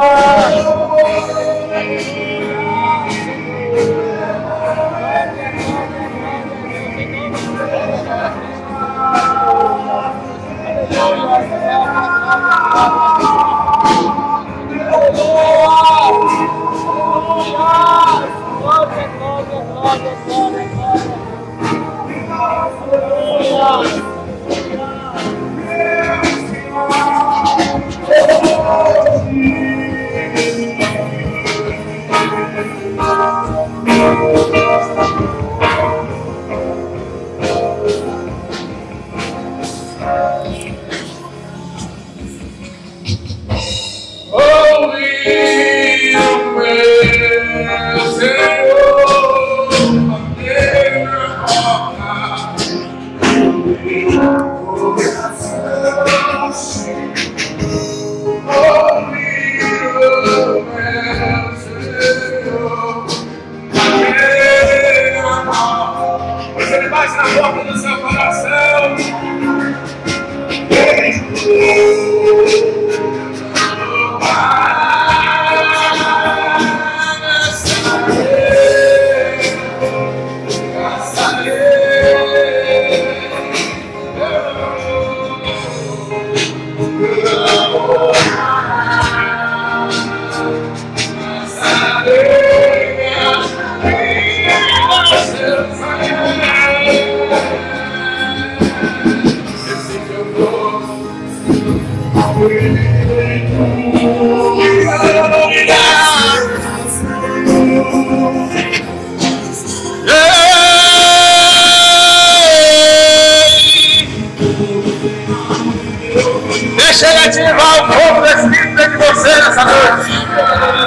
Deixa ele ativar o fogo do Espírito dentro de você nessa noite.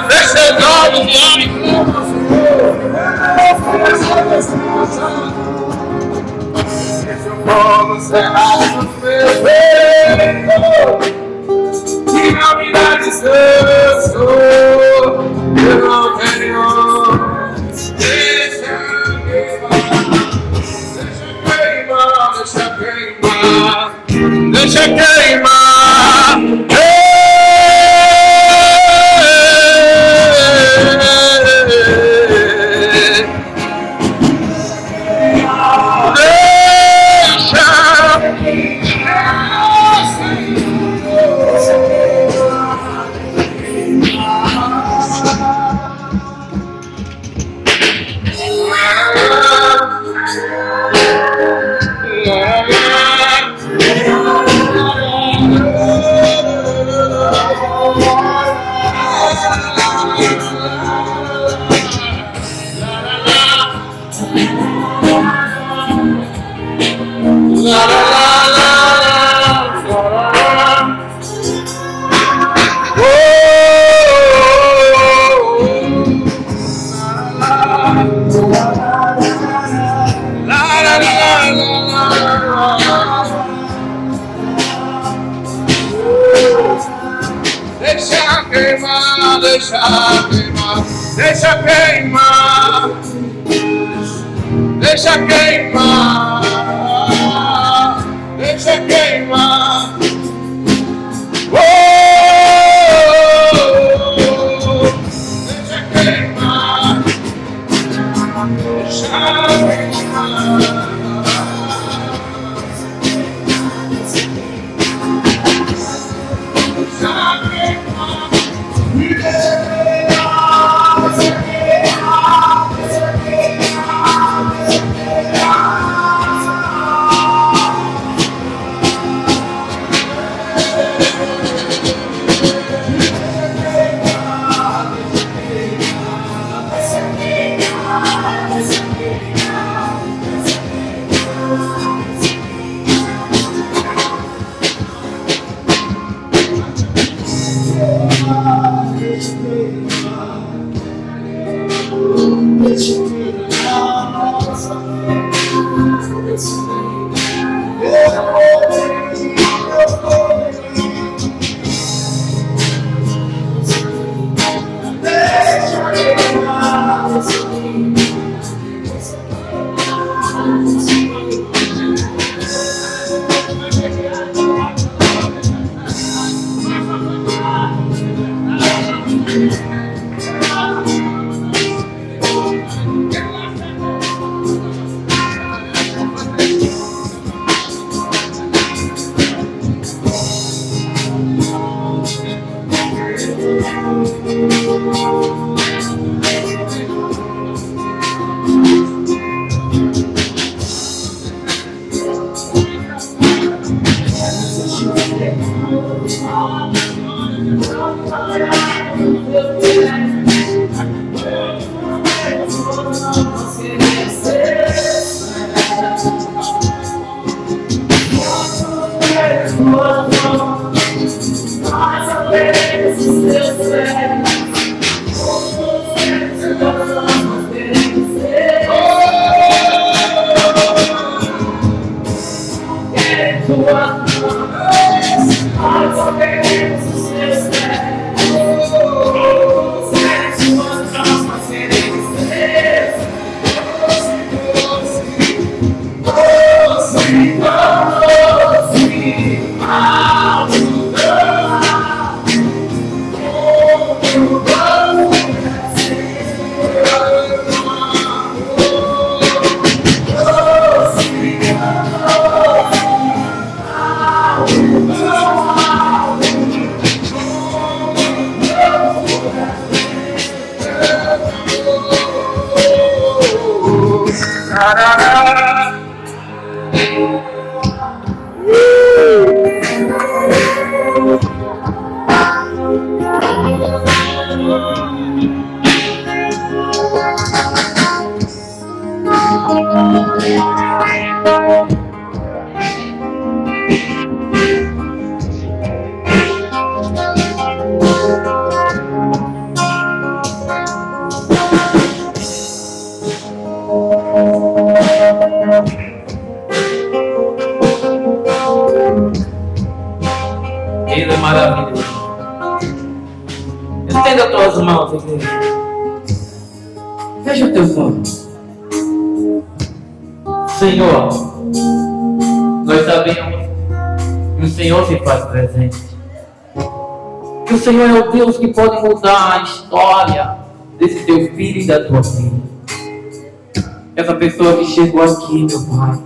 Deixa ele dar o fogo cerrado no meu peito, e na vida descanso, eu não tenho. Deixa queimar, deixa queimar, deixa queimar. Deixa queimar, deixa queimar, deixa queimar, deixa queimar, deixa queimar. Oh, deixa queimar, deixa queimar. Ele é maravilhoso. Estenda as tuas mãos, igreja. Fecha os teus olhos. Senhor, nós sabemos que o Senhor se faz presente. Que o Senhor é o Deus que pode mudar a história desse teu filho e da tua filha. Essa pessoa que chegou aqui, meu Pai,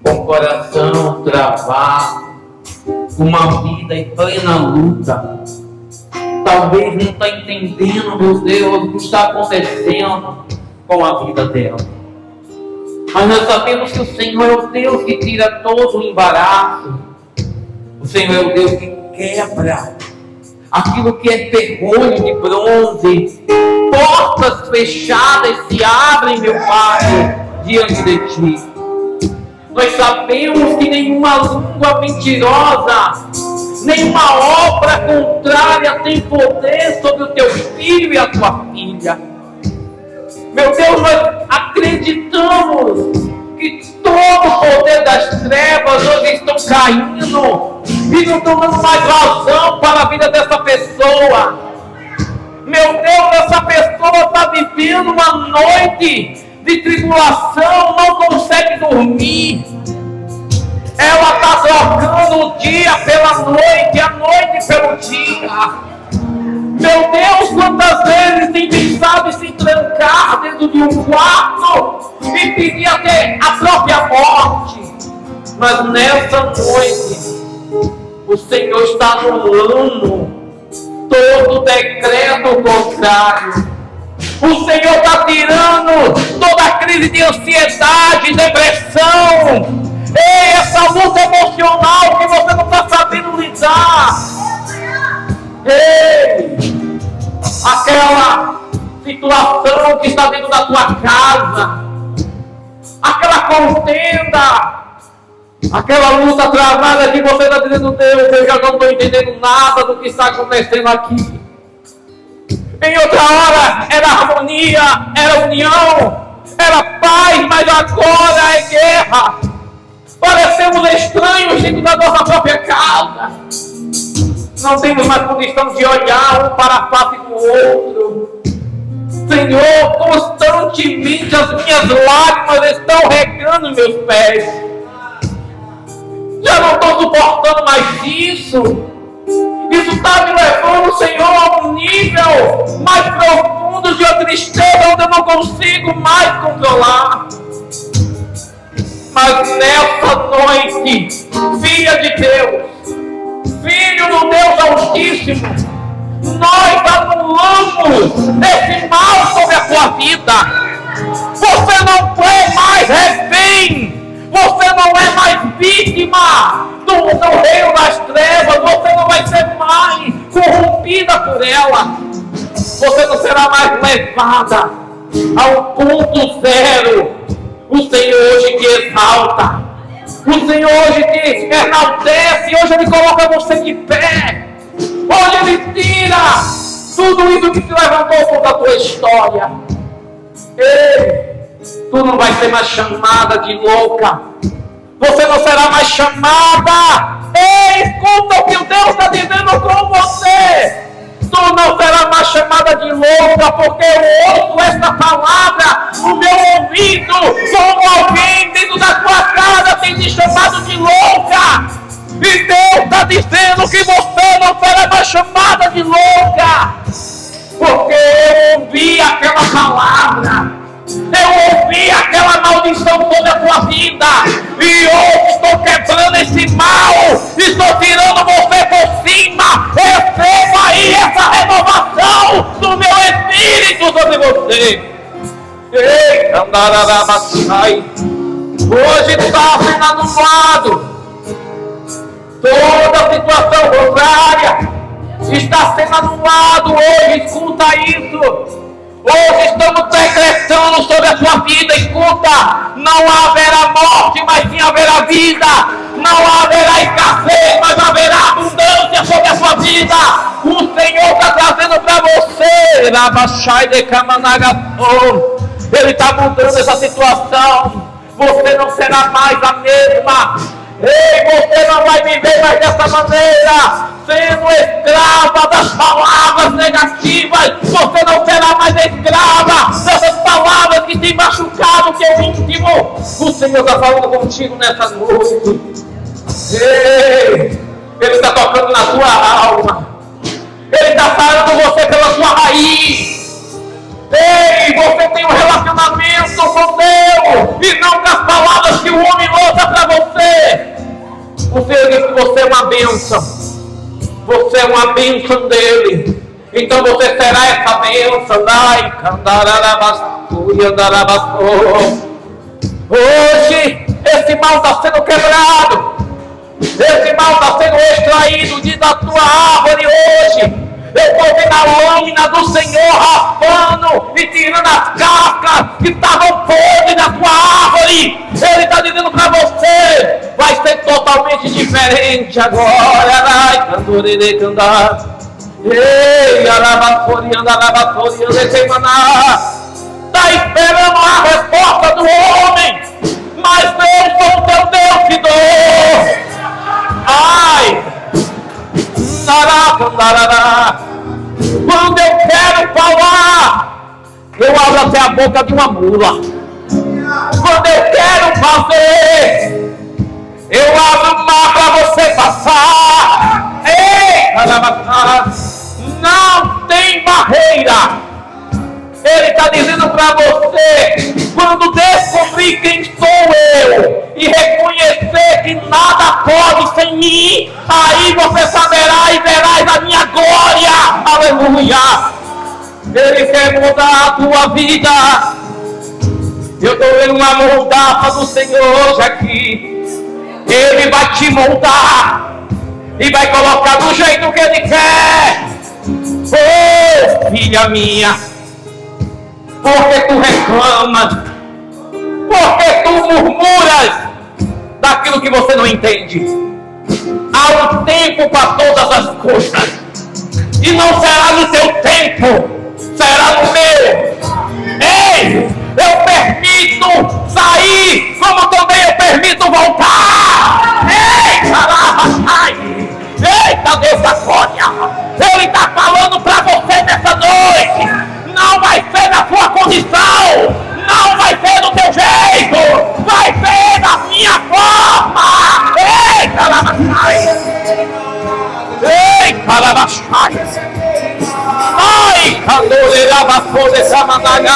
com o coração travado, uma vida em plena luta, talvez não está entendendo, meu Deus, o que está acontecendo com a vida dela. Mas nós sabemos que o Senhor é o Deus que tira todo o embaraço. O Senhor é o Deus que quebra aquilo que é ferrolho de bronze. Portas fechadas se abrem, meu Pai, diante de Ti. Nós sabemos que nenhuma língua mentirosa, nenhuma obra contrária tem poder sobre o Teu filho e a Tua filha. Meu Deus, nós acreditamos que todo o poder das trevas hoje estão caindo e não estão dando mais razão para a vida dessa pessoa. Meu Deus, essa pessoa está vivendo uma noite de tribulação, não consegue dormir. Ela está trocando o dia pela noite, a noite pelo dia. Meu Deus, quantas vezes tem pensado em se trancar dentro de um quarto e pedir até a própria morte. Mas nessa noite, o Senhor está anulando todo decreto contrário. O Senhor está tirando toda a crise de ansiedade, depressão. Ei, essa luta emocional que você não está sabendo lidar. Ei, aquela situação que está dentro da tua casa, aquela contenda, aquela luta travada que você está dizendo, Deus, eu já não estou entendendo nada do que está acontecendo aqui. Em outra hora era harmonia, era união, era paz, mas agora é guerra. Parecemos estranhos dentro da nossa própria casa. Não temos mais condição de olhar um para a face do outro. Senhor, como repente as minhas lágrimas estão regando meus pés. Já não estou suportando mais isso. Isso está me levando, Senhor, a um nível mais profundo de uma tristeza onde eu não consigo mais controlar. Mas nessa noite, filha de Deus, filho do Deus Altíssimo, nós anulamos esse mal sobre a tua vida. Você não é mais refém. Você não é mais vítima do reino das trevas. Você não vai ser mais corrompida por ela. Você não será mais levada ao ponto zero. O Senhor hoje te exalta. O Senhor hoje te enaltece. Hoje Ele coloca você de pé. Hoje Ele tira tudo isso que te levantou contra a tua história. Ei, tu não vai ser mais chamada de louca. Você não será mais chamada. Ei, escuta o que o Deus está dizendo com você. Tu não será mais chamada de louca, porque eu ouço esta palavra no meu ouvido, como alguém dentro da tua casa tem te chamado de louca. E Deus está dizendo que você não será mais chamada de louca, porque eu ouvi aquela palavra. Eu ouvi aquela maldição sobre a tua vida. E hoje estou quebrando esse mal. Estou tirando você por cima. Receba aí essa renovação do meu Espírito sobre você. Ei, andararabasai. Hoje está sendo anulado. Toda situação contrária está sendo anulado hoje. Escuta isso. Hoje estamos decretando sobre a sua vida. Escuta, não haverá morte, mas sim haverá vida. Não haverá escassez, mas haverá abundância sobre a sua vida. O Senhor está trazendo para você. Ele está mudando essa situação. Você não será mais a mesma. Ei, você não vai viver mais dessa maneira, sendo escrava das palavras negativas. Você não será mais escrava dessas palavras que têm machucado o teu íntimo. O Senhor está falando contigo nessa noite. Ei, Ele está tocando na tua alma. Ele está sarando você pela sua raiz. Ei, você tem um relacionamento com Deus e não com as palavras que o homem lança para você. O Senhor diz que você é uma bênção. Você é uma bênção dele. Então você será essa bênção. Hoje esse mal está sendo quebrado. Esse mal está sendo extraído da tua árvore hoje. Eu estou vendo a lâmina do Senhor raspando e tirando as cascas que estavam podres da tua árvore. Ele está dizendo para você, vai ser totalmente diferente agora. Ei, está esperando a resposta do homem, mas eu sou o teu Deus que dou. Ai, quando eu quero falar, eu abro até a boca de uma mula. Quando eu quero fazer, eu abro o mar para você passar. Ei, não tem barreira. Ele está dizendo para você, quando descobrir quem sou eu e reconhecer que nada pode sem mim, aí você saberá e verás a minha glória. Aleluia. Ele quer mudar a tua vida. Eu estou vendo uma moldaça do Senhor hoje aqui. Ele vai te moldar e vai colocar do jeito que Ele quer. Oh, filha minha, porque tu reclamas, porque tu murmuras daquilo que você não entende. Há um tempo para todas as coisas, e não será no teu tempo, será no meu. Ei, eu permito sair, como também eu permito voltar. Ei, caralho, eita Deus da glória. Ele está falando para você nessa noite. Não vai ser na sua condição, não forma. Ei, calabachai. Ei, calabachai. Ai, candolerabasou dessa mandalha.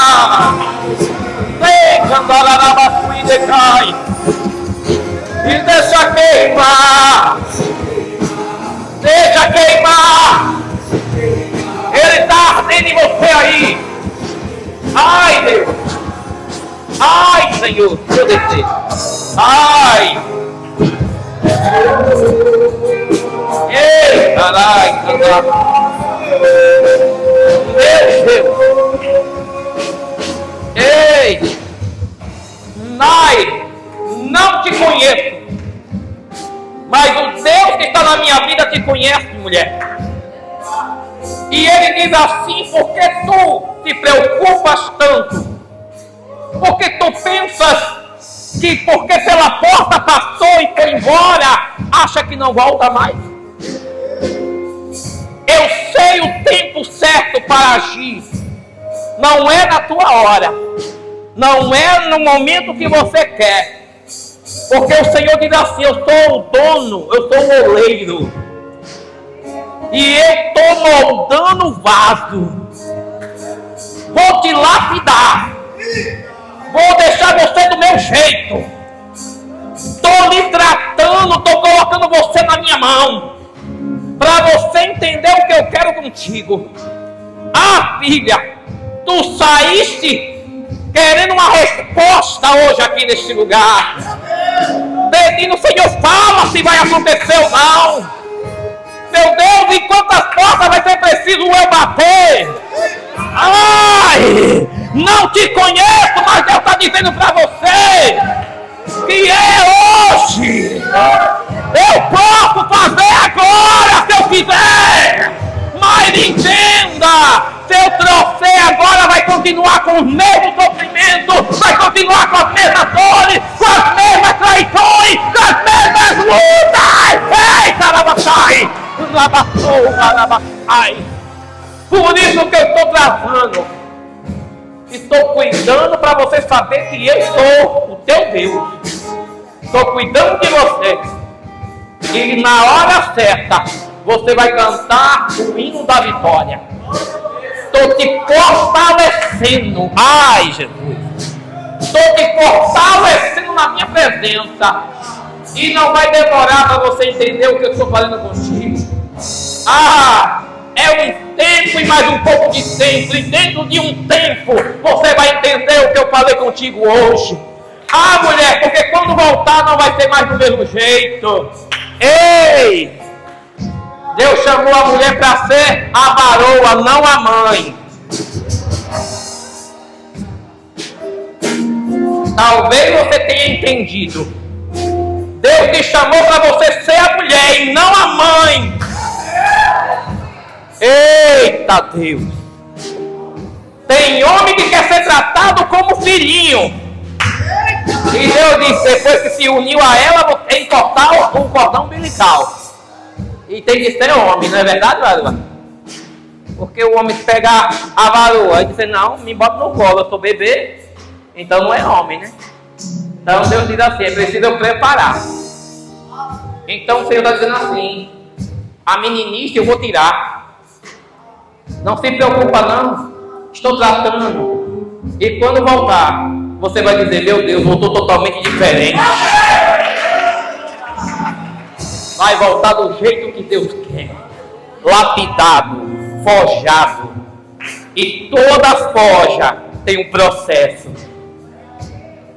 Ei, candolerabasou de cai. E deixa queimar. Deixa queimar. Ele está ardendo em você aí. Ai, Deus. Ai, Senhor. Deixa eu descer. Ai. Ei, caralho, meu Deus. Ei. Nai, não te conheço. Mas o Deus que está na minha vida te conhece, mulher. E ele diz assim: por que tu te preocupas tanto? Porque tu pensas que porque pela porta passou e foi embora, acha que não volta mais? Eu sei o tempo certo para agir. Não é na tua hora. Não é no momento que você quer. Porque o Senhor diz assim: eu sou o dono, eu sou o oleiro. E eu estou moldando o vaso. Vou te lapidar. Vou deixar você do meu jeito. Estou lhe tratando, estou colocando você na minha mão. Para você entender o que eu quero contigo. Ah, filha, tu saíste querendo uma resposta hoje aqui neste lugar. Pedindo: Senhor, fala se vai acontecer ou não. Meu Deus, em quantas portas vai ser preciso eu bater? Ai, não te conheço, mas Deus está dizendo para você que é hoje. Eu posso fazer agora se eu quiser. Mas entenda, se eu trouxer agora, vai continuar com os mesmos sofrimentos, vai continuar com as mesmas dores, com as mesmas traições, com as mesmas lutas. Ei, carabachai! Por isso que eu estou trazendo. Estou cuidando para você saber que eu sou o teu Deus. Estou cuidando de você. E na hora certa você vai cantar o hino da vitória. Estou te fortalecendo. Ai, Jesus. Estou te fortalecendo na minha presença. E não vai demorar para você entender o que eu estou fazendo contigo. Ah, é um tempo e mais um pouco de tempo. E dentro de um tempo você vai entender o que eu falei contigo hoje. Ah, mulher, porque quando voltar não vai ser mais do mesmo jeito. Ei! Deus chamou a mulher para ser a varoa, não a mãe. Talvez você tenha entendido. Deus te chamou para você ser a mulher e não a mãe. Eita Deus. Tem homem que quer ser tratado como filhinho. E Deus disse: depois que se uniu a ela, tem que cortar o cordão umbilical. E tem que ser homem, não é verdade, varoa? Porque o homem pega a varoa e diz: não, me bota no colo, eu sou bebê. Então não é homem, né? Então Deus diz assim: é preciso eu preparar. Então o Senhor está dizendo assim: a meninice eu vou tirar. Não se preocupa não. Estou tratando. E quando voltar, você vai dizer: meu Deus, voltou totalmente diferente. Vai voltar do jeito que Deus quer. Lapidado, forjado. E toda forja tem um processo.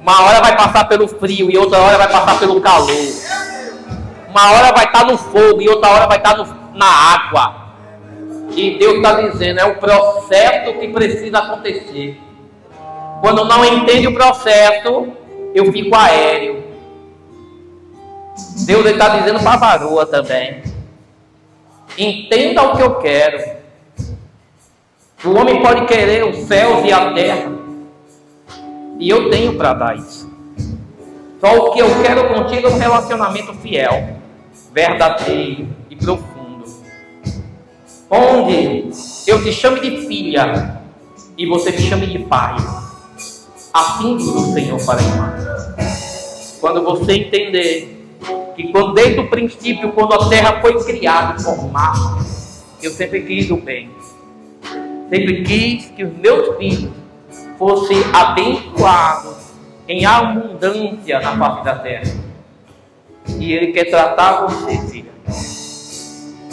Uma hora vai passar pelo frio e outra hora vai passar pelo calor. Uma hora vai estar no fogo e outra hora vai estar na água. E Deus está dizendo: é o processo que precisa acontecer. Quando não entende o processo, eu fico aéreo. Deus está dizendo para a varoa também: entenda o que eu quero. O homem pode querer os céus e a terra, e eu tenho para dar isso. Só o que eu quero contigo é um relacionamento fiel, verdadeiro e profundo, onde eu te chame de filha e você me chame de pai. Assim diz o Senhor para a irmã. Quando você entender que desde o princípio, quando a terra foi criada, formada, eu sempre quis o bem. Sempre quis que os meus filhos fossem abençoados em abundância na face da terra. E Ele quer tratar você, filha.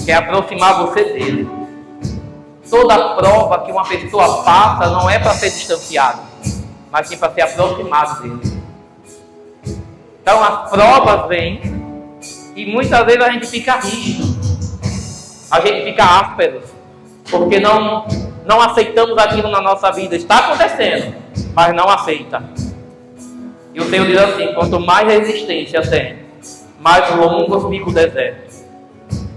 Quer aproximar você dele. Toda prova que uma pessoa passa não é para ser distanciado, mas sim para ser aproximado dele. Então as provas vêm e muitas vezes a gente fica rígido, a gente fica áspero, porque não aceitamos aquilo na nossa vida. Está acontecendo, mas não aceita. E o Senhor diz assim: quanto mais resistência tem, mais longo fica o deserto.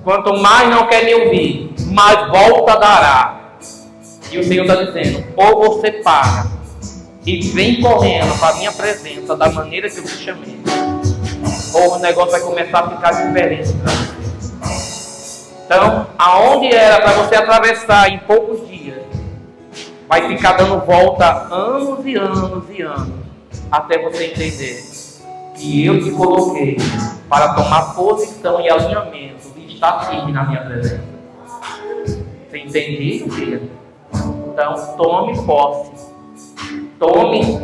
Quanto mais não quer me ouvir, mais volta dará. E o Senhor está dizendo: ou você para e vem correndo para a minha presença da maneira que eu te chamei, ou o negócio vai começar a ficar diferente para você. Então, aonde era para você atravessar em poucos dias, vai ficar dando volta anos e anos e anos, até você entender que eu te coloquei para tomar posição e alinhamento e estar firme na minha presença. Você entende isso, filha? Então, tome posse. Tome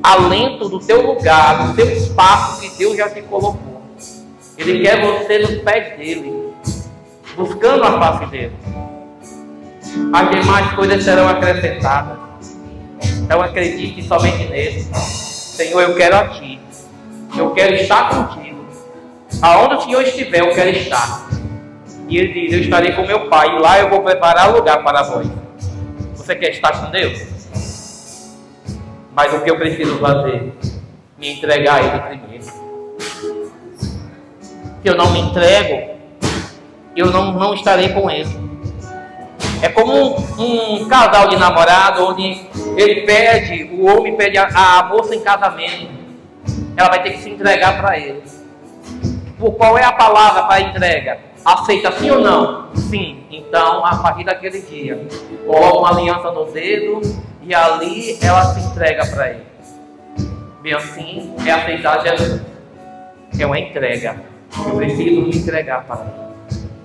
alento do teu lugar, do teu espaço que Deus já te colocou. Ele quer você nos pés dele, buscando a face dele. As demais coisas serão acrescentadas. Então acredite somente nele. Senhor, eu quero a ti. Eu quero estar contigo. Aonde o Senhor estiver, eu quero estar. E ele diz: eu estarei com meu Pai, e lá eu vou preparar lugar para vós. Você quer estar com Deus? Mas o que eu preciso fazer? Me entregar a Ele primeiro. Se eu não me entrego, eu não estarei com Ele. É como um casal de namorado, onde o homem pede a moça em casamento. Ela vai ter que se entregar para ele. Qual é a palavra para a entrega? Aceita sim ou não? Sim. Então, a partir daquele dia, coloca uma aliança no dedo e ali ela se entrega para ele. Bem assim, é aceitar Jesus. É uma entrega. Eu preciso me entregar para ele.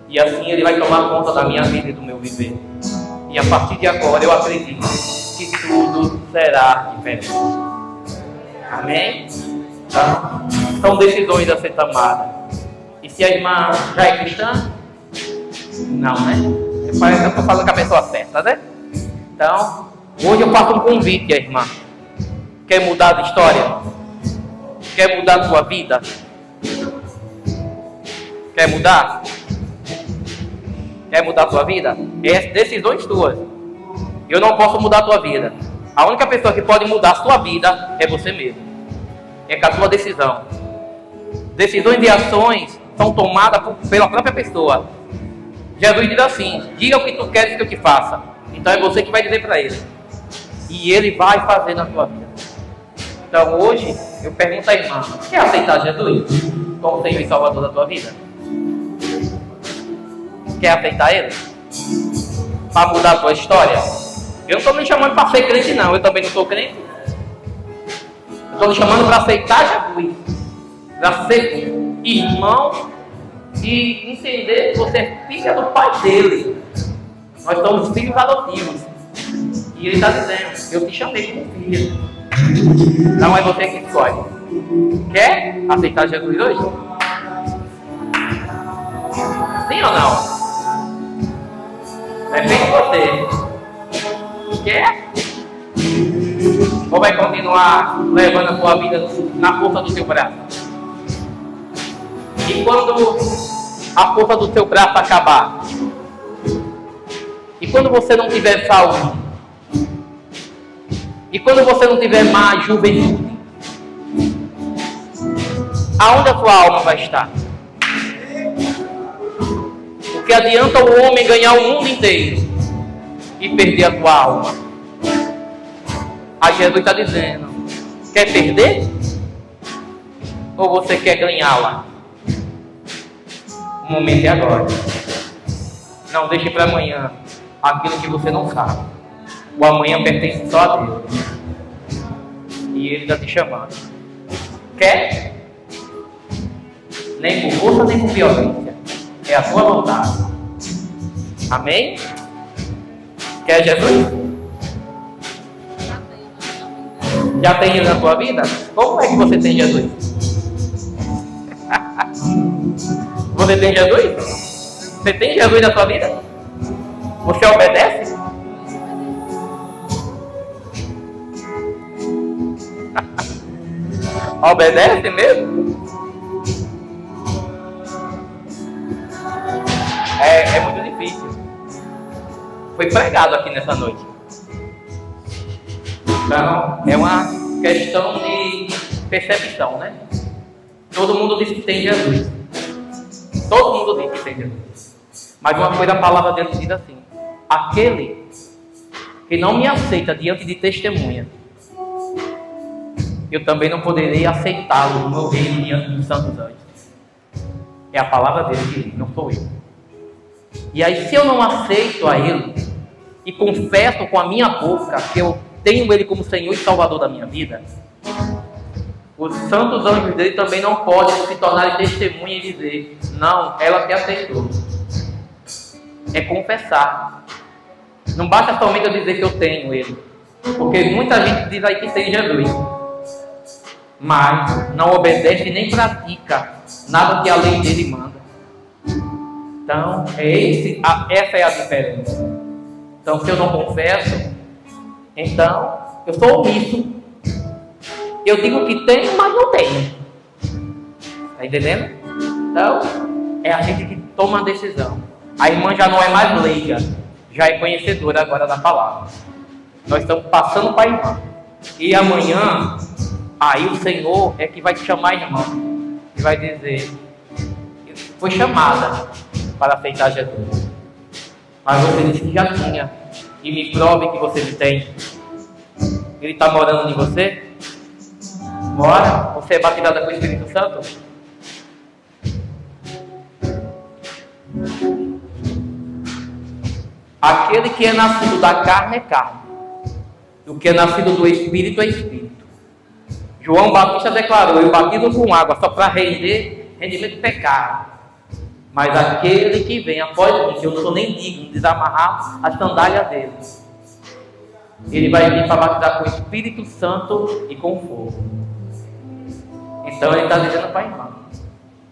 E assim ele vai tomar conta da minha vida e do meu viver. E a partir de agora eu acredito que tudo será diferente. Amém? Então, são decisões a ser tomadas. E se a irmã já é cristã? Não, né? Parece que eu estou falando com a pessoa certa, né? Então, hoje eu faço um convite à irmã. Quer mudar de história? Quer mudar a sua vida? Quer mudar? Quer mudar a sua vida? É decisões tuas. Eu não posso mudar a tua vida. A única pessoa que pode mudar a sua vida é você mesmo. É com a tua decisão. Decisões e ações são tomadas pela própria pessoa. Jesus diz assim: diga o que tu queres que eu te faça. Então é você que vai dizer para ele. E ele vai fazer na tua vida. Então hoje eu pergunto à irmã: quer aceitar Jesus como Senhor e Salvador da tua vida? Quer aceitar Ele? Para mudar a tua história? Eu não estou me chamando para ser crente não. Eu também não sou crente. Eu estou me chamando para aceitar Jesus, para ser irmão e entender que você é filha do Pai dele. Nós somos filhos adotivos. E Ele está dizendo: eu te chamei como filha. Não é você que escolhe. Quer aceitar Jesus hoje? Sim ou não? Depende de você. Quer? Ou vai continuar levando a tua vida na força do teu braço? E quando a força do teu braço acabar? E quando você não tiver saúde? E quando você não tiver mais juventude? Aonde a tua alma vai estar? O que adianta o homem ganhar o mundo inteiro e perder a tua alma? Aí Jesus está dizendo: quer perder? Ou você quer ganhá-la? O momento é agora. Não deixe para amanhã aquilo que você não sabe. O amanhã pertence só a Deus. E Ele está te chamando. Quer? Nem por força, nem por violência. É a tua vontade. Amém? Quer Jesus? Já tem Jesus na tua vida? Como é que você tem Jesus? Você tem Jesus? Você tem Jesus na tua vida? Você obedece? Obedece mesmo? É muito difícil. Foi pregado aqui nessa noite. Então, é uma questão de percepção, né? Todo mundo diz que tem Jesus. Todo mundo diz que tem Jesus. Mas uma coisa a palavra de Deus diz assim: aquele que não me aceita diante de testemunha, eu também não poderei aceitá-lo no meu reino diante dos santos anjos. É a palavra dele que diz, não sou eu. E aí, se eu não aceito a ele e confesso com a minha boca que eu tenho ele como Senhor e Salvador da minha vida, os santos anjos dele também não podem se tornar testemunha e dizer, não, ela te aceitou. É confessar. Não basta somente eu dizer que eu tenho ele, porque muita gente diz aí que tem Jesus, mas não obedece nem pratica nada que a lei dele manda. Então, essa é a diferença. Então, se eu não confesso, então eu sou omisso. Eu digo que tenho, mas não tenho. Está entendendo? Então, é a gente que toma a decisão. A irmã já não é mais leiga, já é conhecedora agora da palavra. Nós estamos passando para a irmã. E amanhã, aí o Senhor é que vai te chamar a irmã. E vai dizer, foi chamada para aceitar Jesus. Mas você disse que já tinha. E me prove que você tem. Ele está morando em você? Mora? Você é batizada com o Espírito Santo? Aquele que é nascido da carne é carne. O que é nascido do Espírito é Espírito. João Batista declarou, eu batizo com água só para render rendimento de pecado. Mas aquele que vem após mim, que eu não sou nem digno de desamarrar as sandálias dele, ele vai vir para batizar com o Espírito Santo e com fogo. Então ele está dizendo para a irmã,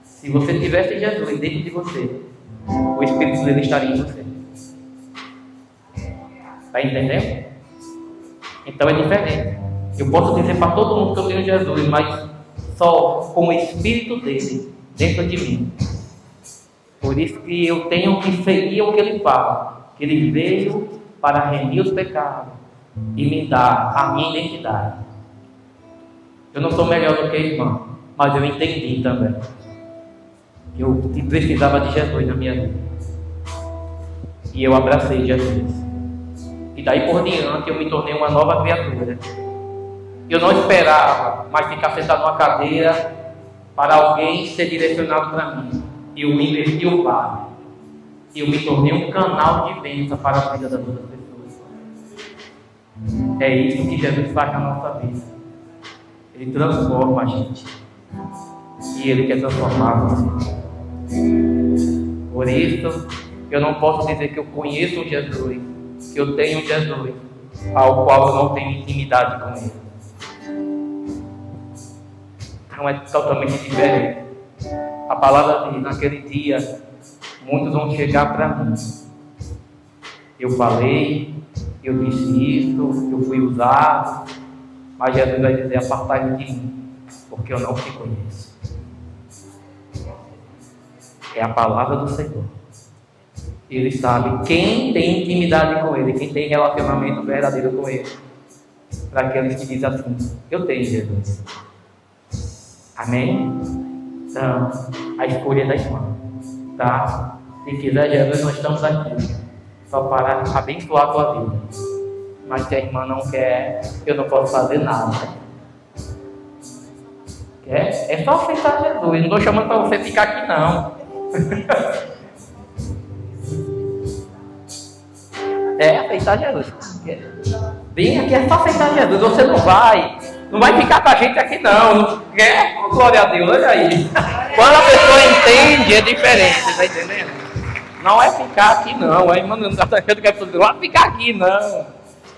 se você tivesse Jesus dentro de você, o Espírito dele estaria em você. Está entendendo? Então é diferente. Eu posso dizer para todo mundo que eu tenho Jesus, mas só com o Espírito dele dentro de mim. Por isso que eu tenho que seguir o que ele fala, que ele veio para remir os pecados e me dar a minha identidade. Eu não sou melhor do que a irmã, mas eu entendi também que eu precisava de Jesus na minha vida. E eu abracei Jesus. E daí por diante eu me tornei uma nova criatura. Eu não esperava mais ficar sentado numa cadeira para alguém ser direcionado para mim. Eu me investi o Pai. Eu me tornei um canal de bênção para a vida das outras pessoas. É isso que Jesus faz na nossa vida. Ele transforma a gente. E Ele quer transformar você. Por isso, eu não posso dizer que eu conheço Jesus, que eu tenho Jesus, ao qual eu não tenho intimidade com Ele. Então é totalmente diferente. A palavra diz, naquele dia, muitos vão chegar para mim. Eu falei, eu disse isso, eu fui usado, mas Jesus vai dizer, apartai-vos de mim, porque eu não te conheço. É a palavra do Senhor. Ele sabe quem tem intimidade com Ele, quem tem relacionamento verdadeiro com Ele. Para aqueles que dizem assim, eu tenho Jesus. Amém? Então, a escolha é da irmã, tá? Se quiser Jesus, nós estamos aqui só para abençoar a tua vida. Mas se a irmã não quer, eu não posso fazer nada. Quer? É só aceitar Jesus. Eu não estou chamando para você ficar aqui, não. É aceitar Jesus. Vem aqui, é só aceitar Jesus. Você não vai ficar com a gente aqui, não. Quer? Oh, glória a Deus, olha aí. Quando a pessoa entende, é diferente, tá entendendo? Não é ficar aqui não, a irmã não está achando que a pessoa não é ficar aqui não.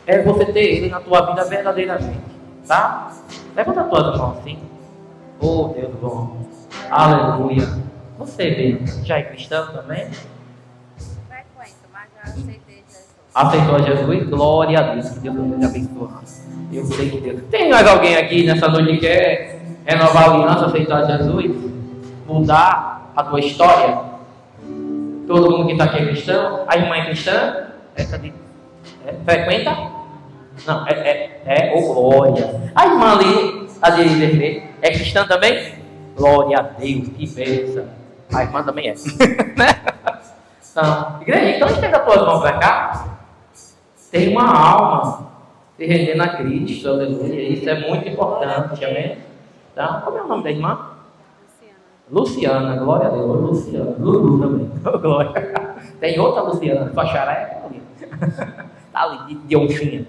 É você ter ele na tua vida verdadeiramente, tá? Levanta a tua mão assim. Oh, Deus bom. Aleluia. Você mesmo, já é cristão também? Frequento, mas já aceitei Jesus. Aceitou a Jesus? Glória a Deus, que Deus te abençoe. Eu sei que Deus. Tem mais alguém aqui nessa noite que quer renovar a aliança, aceitar Jesus? Mudar a tua história? Todo mundo que está aqui é cristão? A irmã é cristã? Frequenta? Não, glória. A irmã ali, a de vermelho, é cristã também? Glória a Deus, que bênção. A irmã também é. Então, igreja, então estenda as tuas mãos para cá. Tem uma alma se rendendo a Cristo, aleluia. Isso é muito importante, amém? Então, como é o nome da irmã? Luciana, glória a Deus. Luciana, Lulu também. Glória. Tem outra Luciana, tua xareca ali. Tá ali, de onchinha.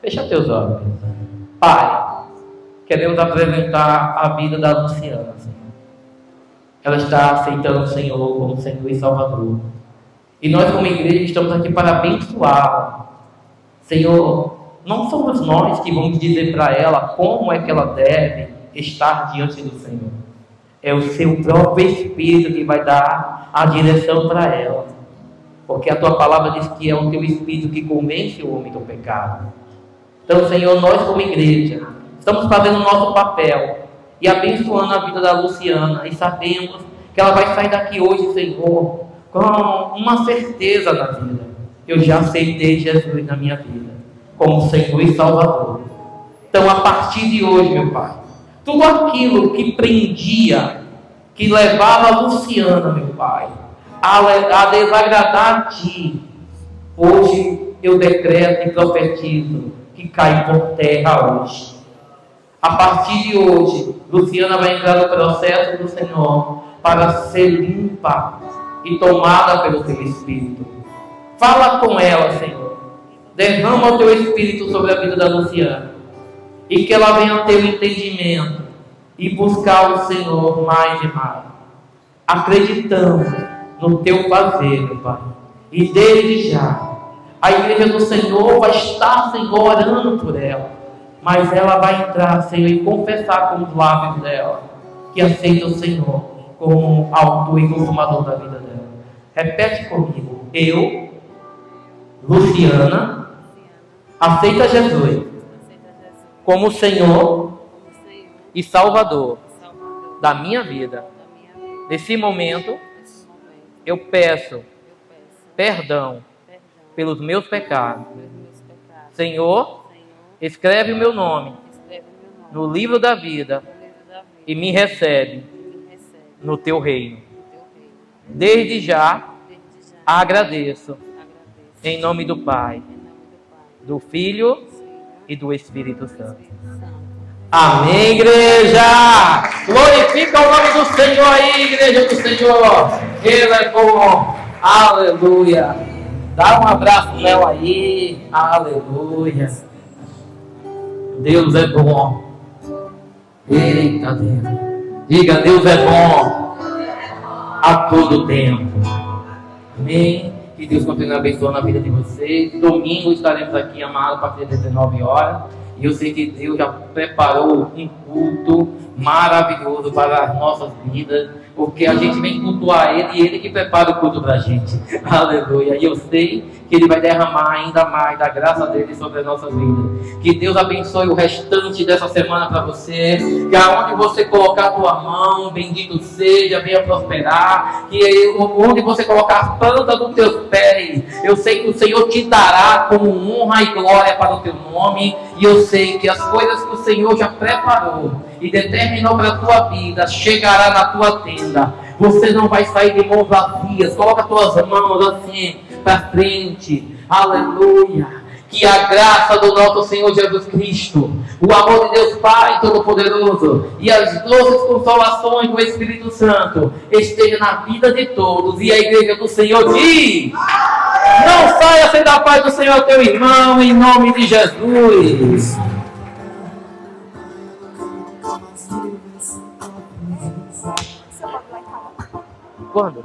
Fecha teus olhos. Pai, queremos apresentar a vida da Luciana, Senhor. Ela está aceitando o Senhor como Senhor e Salvador. E nós, como igreja, estamos aqui para abençoá-la. Senhor, não somos nós que vamos dizer para ela como é que ela deve estar diante do Senhor. É o seu próprio Espírito que vai dar a direção para ela. Porque a tua palavra diz que é o teu Espírito que convence o homem do pecado. Então, Senhor, nós como igreja, estamos fazendo o nosso papel e abençoando a vida da Luciana. E sabemos que ela vai sair daqui hoje, Senhor, com uma certeza na vida. Eu já aceitei Jesus na minha vida como Senhor e Salvador. Então, a partir de hoje, meu Pai, tudo aquilo que prendia, que levava a Luciana, meu Pai, a desagradar a Ti, hoje eu decreto e profetizo que cai por terra hoje. A partir de hoje, Luciana vai entrar no processo do Senhor para ser limpa e tomada pelo Teu Espírito. Fala com ela, Senhor. Derrama o Teu Espírito sobre a vida da Luciana. E que ela venha ter o entendimento e buscar o Senhor mais e mais, acreditando no Teu fazer, meu Pai. E desde já, a igreja do Senhor vai estar, Senhor, orando por ela, mas ela vai entrar, Senhor, e confessar com os lábios dela que aceita o Senhor como autor e consumador da vida dela. Repete comigo. Eu, Luciana, aceita Jesus como Senhor e Salvador da minha vida. Nesse momento, eu peço perdão pelos meus pecados. Senhor, escreve o meu nome no livro da vida e me recebe no Teu reino. Desde já, agradeço em nome do Pai, do Filho e do Espírito Santo. Amém, igreja! Glorifica o nome do Senhor aí, igreja do Senhor. Ele é bom. Aleluia. Dá um abraço nela aí. Aleluia. Deus é bom. Eita Deus. Diga, Deus é bom a todo tempo. Amém. Que Deus continue abençoando a vida de vocês. Domingo estaremos aqui, amado, a partir das 19 horas. E eu sei que Deus já preparou um culto maravilhoso para as nossas vidas, porque a gente vem cultuar Ele e Ele que prepara o culto para a gente. Aleluia. E eu sei que Ele vai derramar ainda mais da graça dEle sobre as nossas vidas. Que Deus abençoe o restante dessa semana para você. Que aonde você colocar a tua mão, bendito seja, venha prosperar. Que onde você colocar as plantas dos teus pés, eu sei que o Senhor te dará como honra e glória para o teu nome. E eu sei que as coisas que o Senhor já preparou e determinou para a tua vida chegará na tua tenda. Você não vai sair de mãos vazias. Coloca as tuas mãos assim para frente. Aleluia. Que a graça do nosso Senhor Jesus Cristo, o amor de Deus Pai Todo-Poderoso e as doces consolações do Espírito Santo esteja na vida de todos. E a igreja do Senhor diz: não saia sem dar paz do Senhor teu irmão, em nome de Jesus. Quando?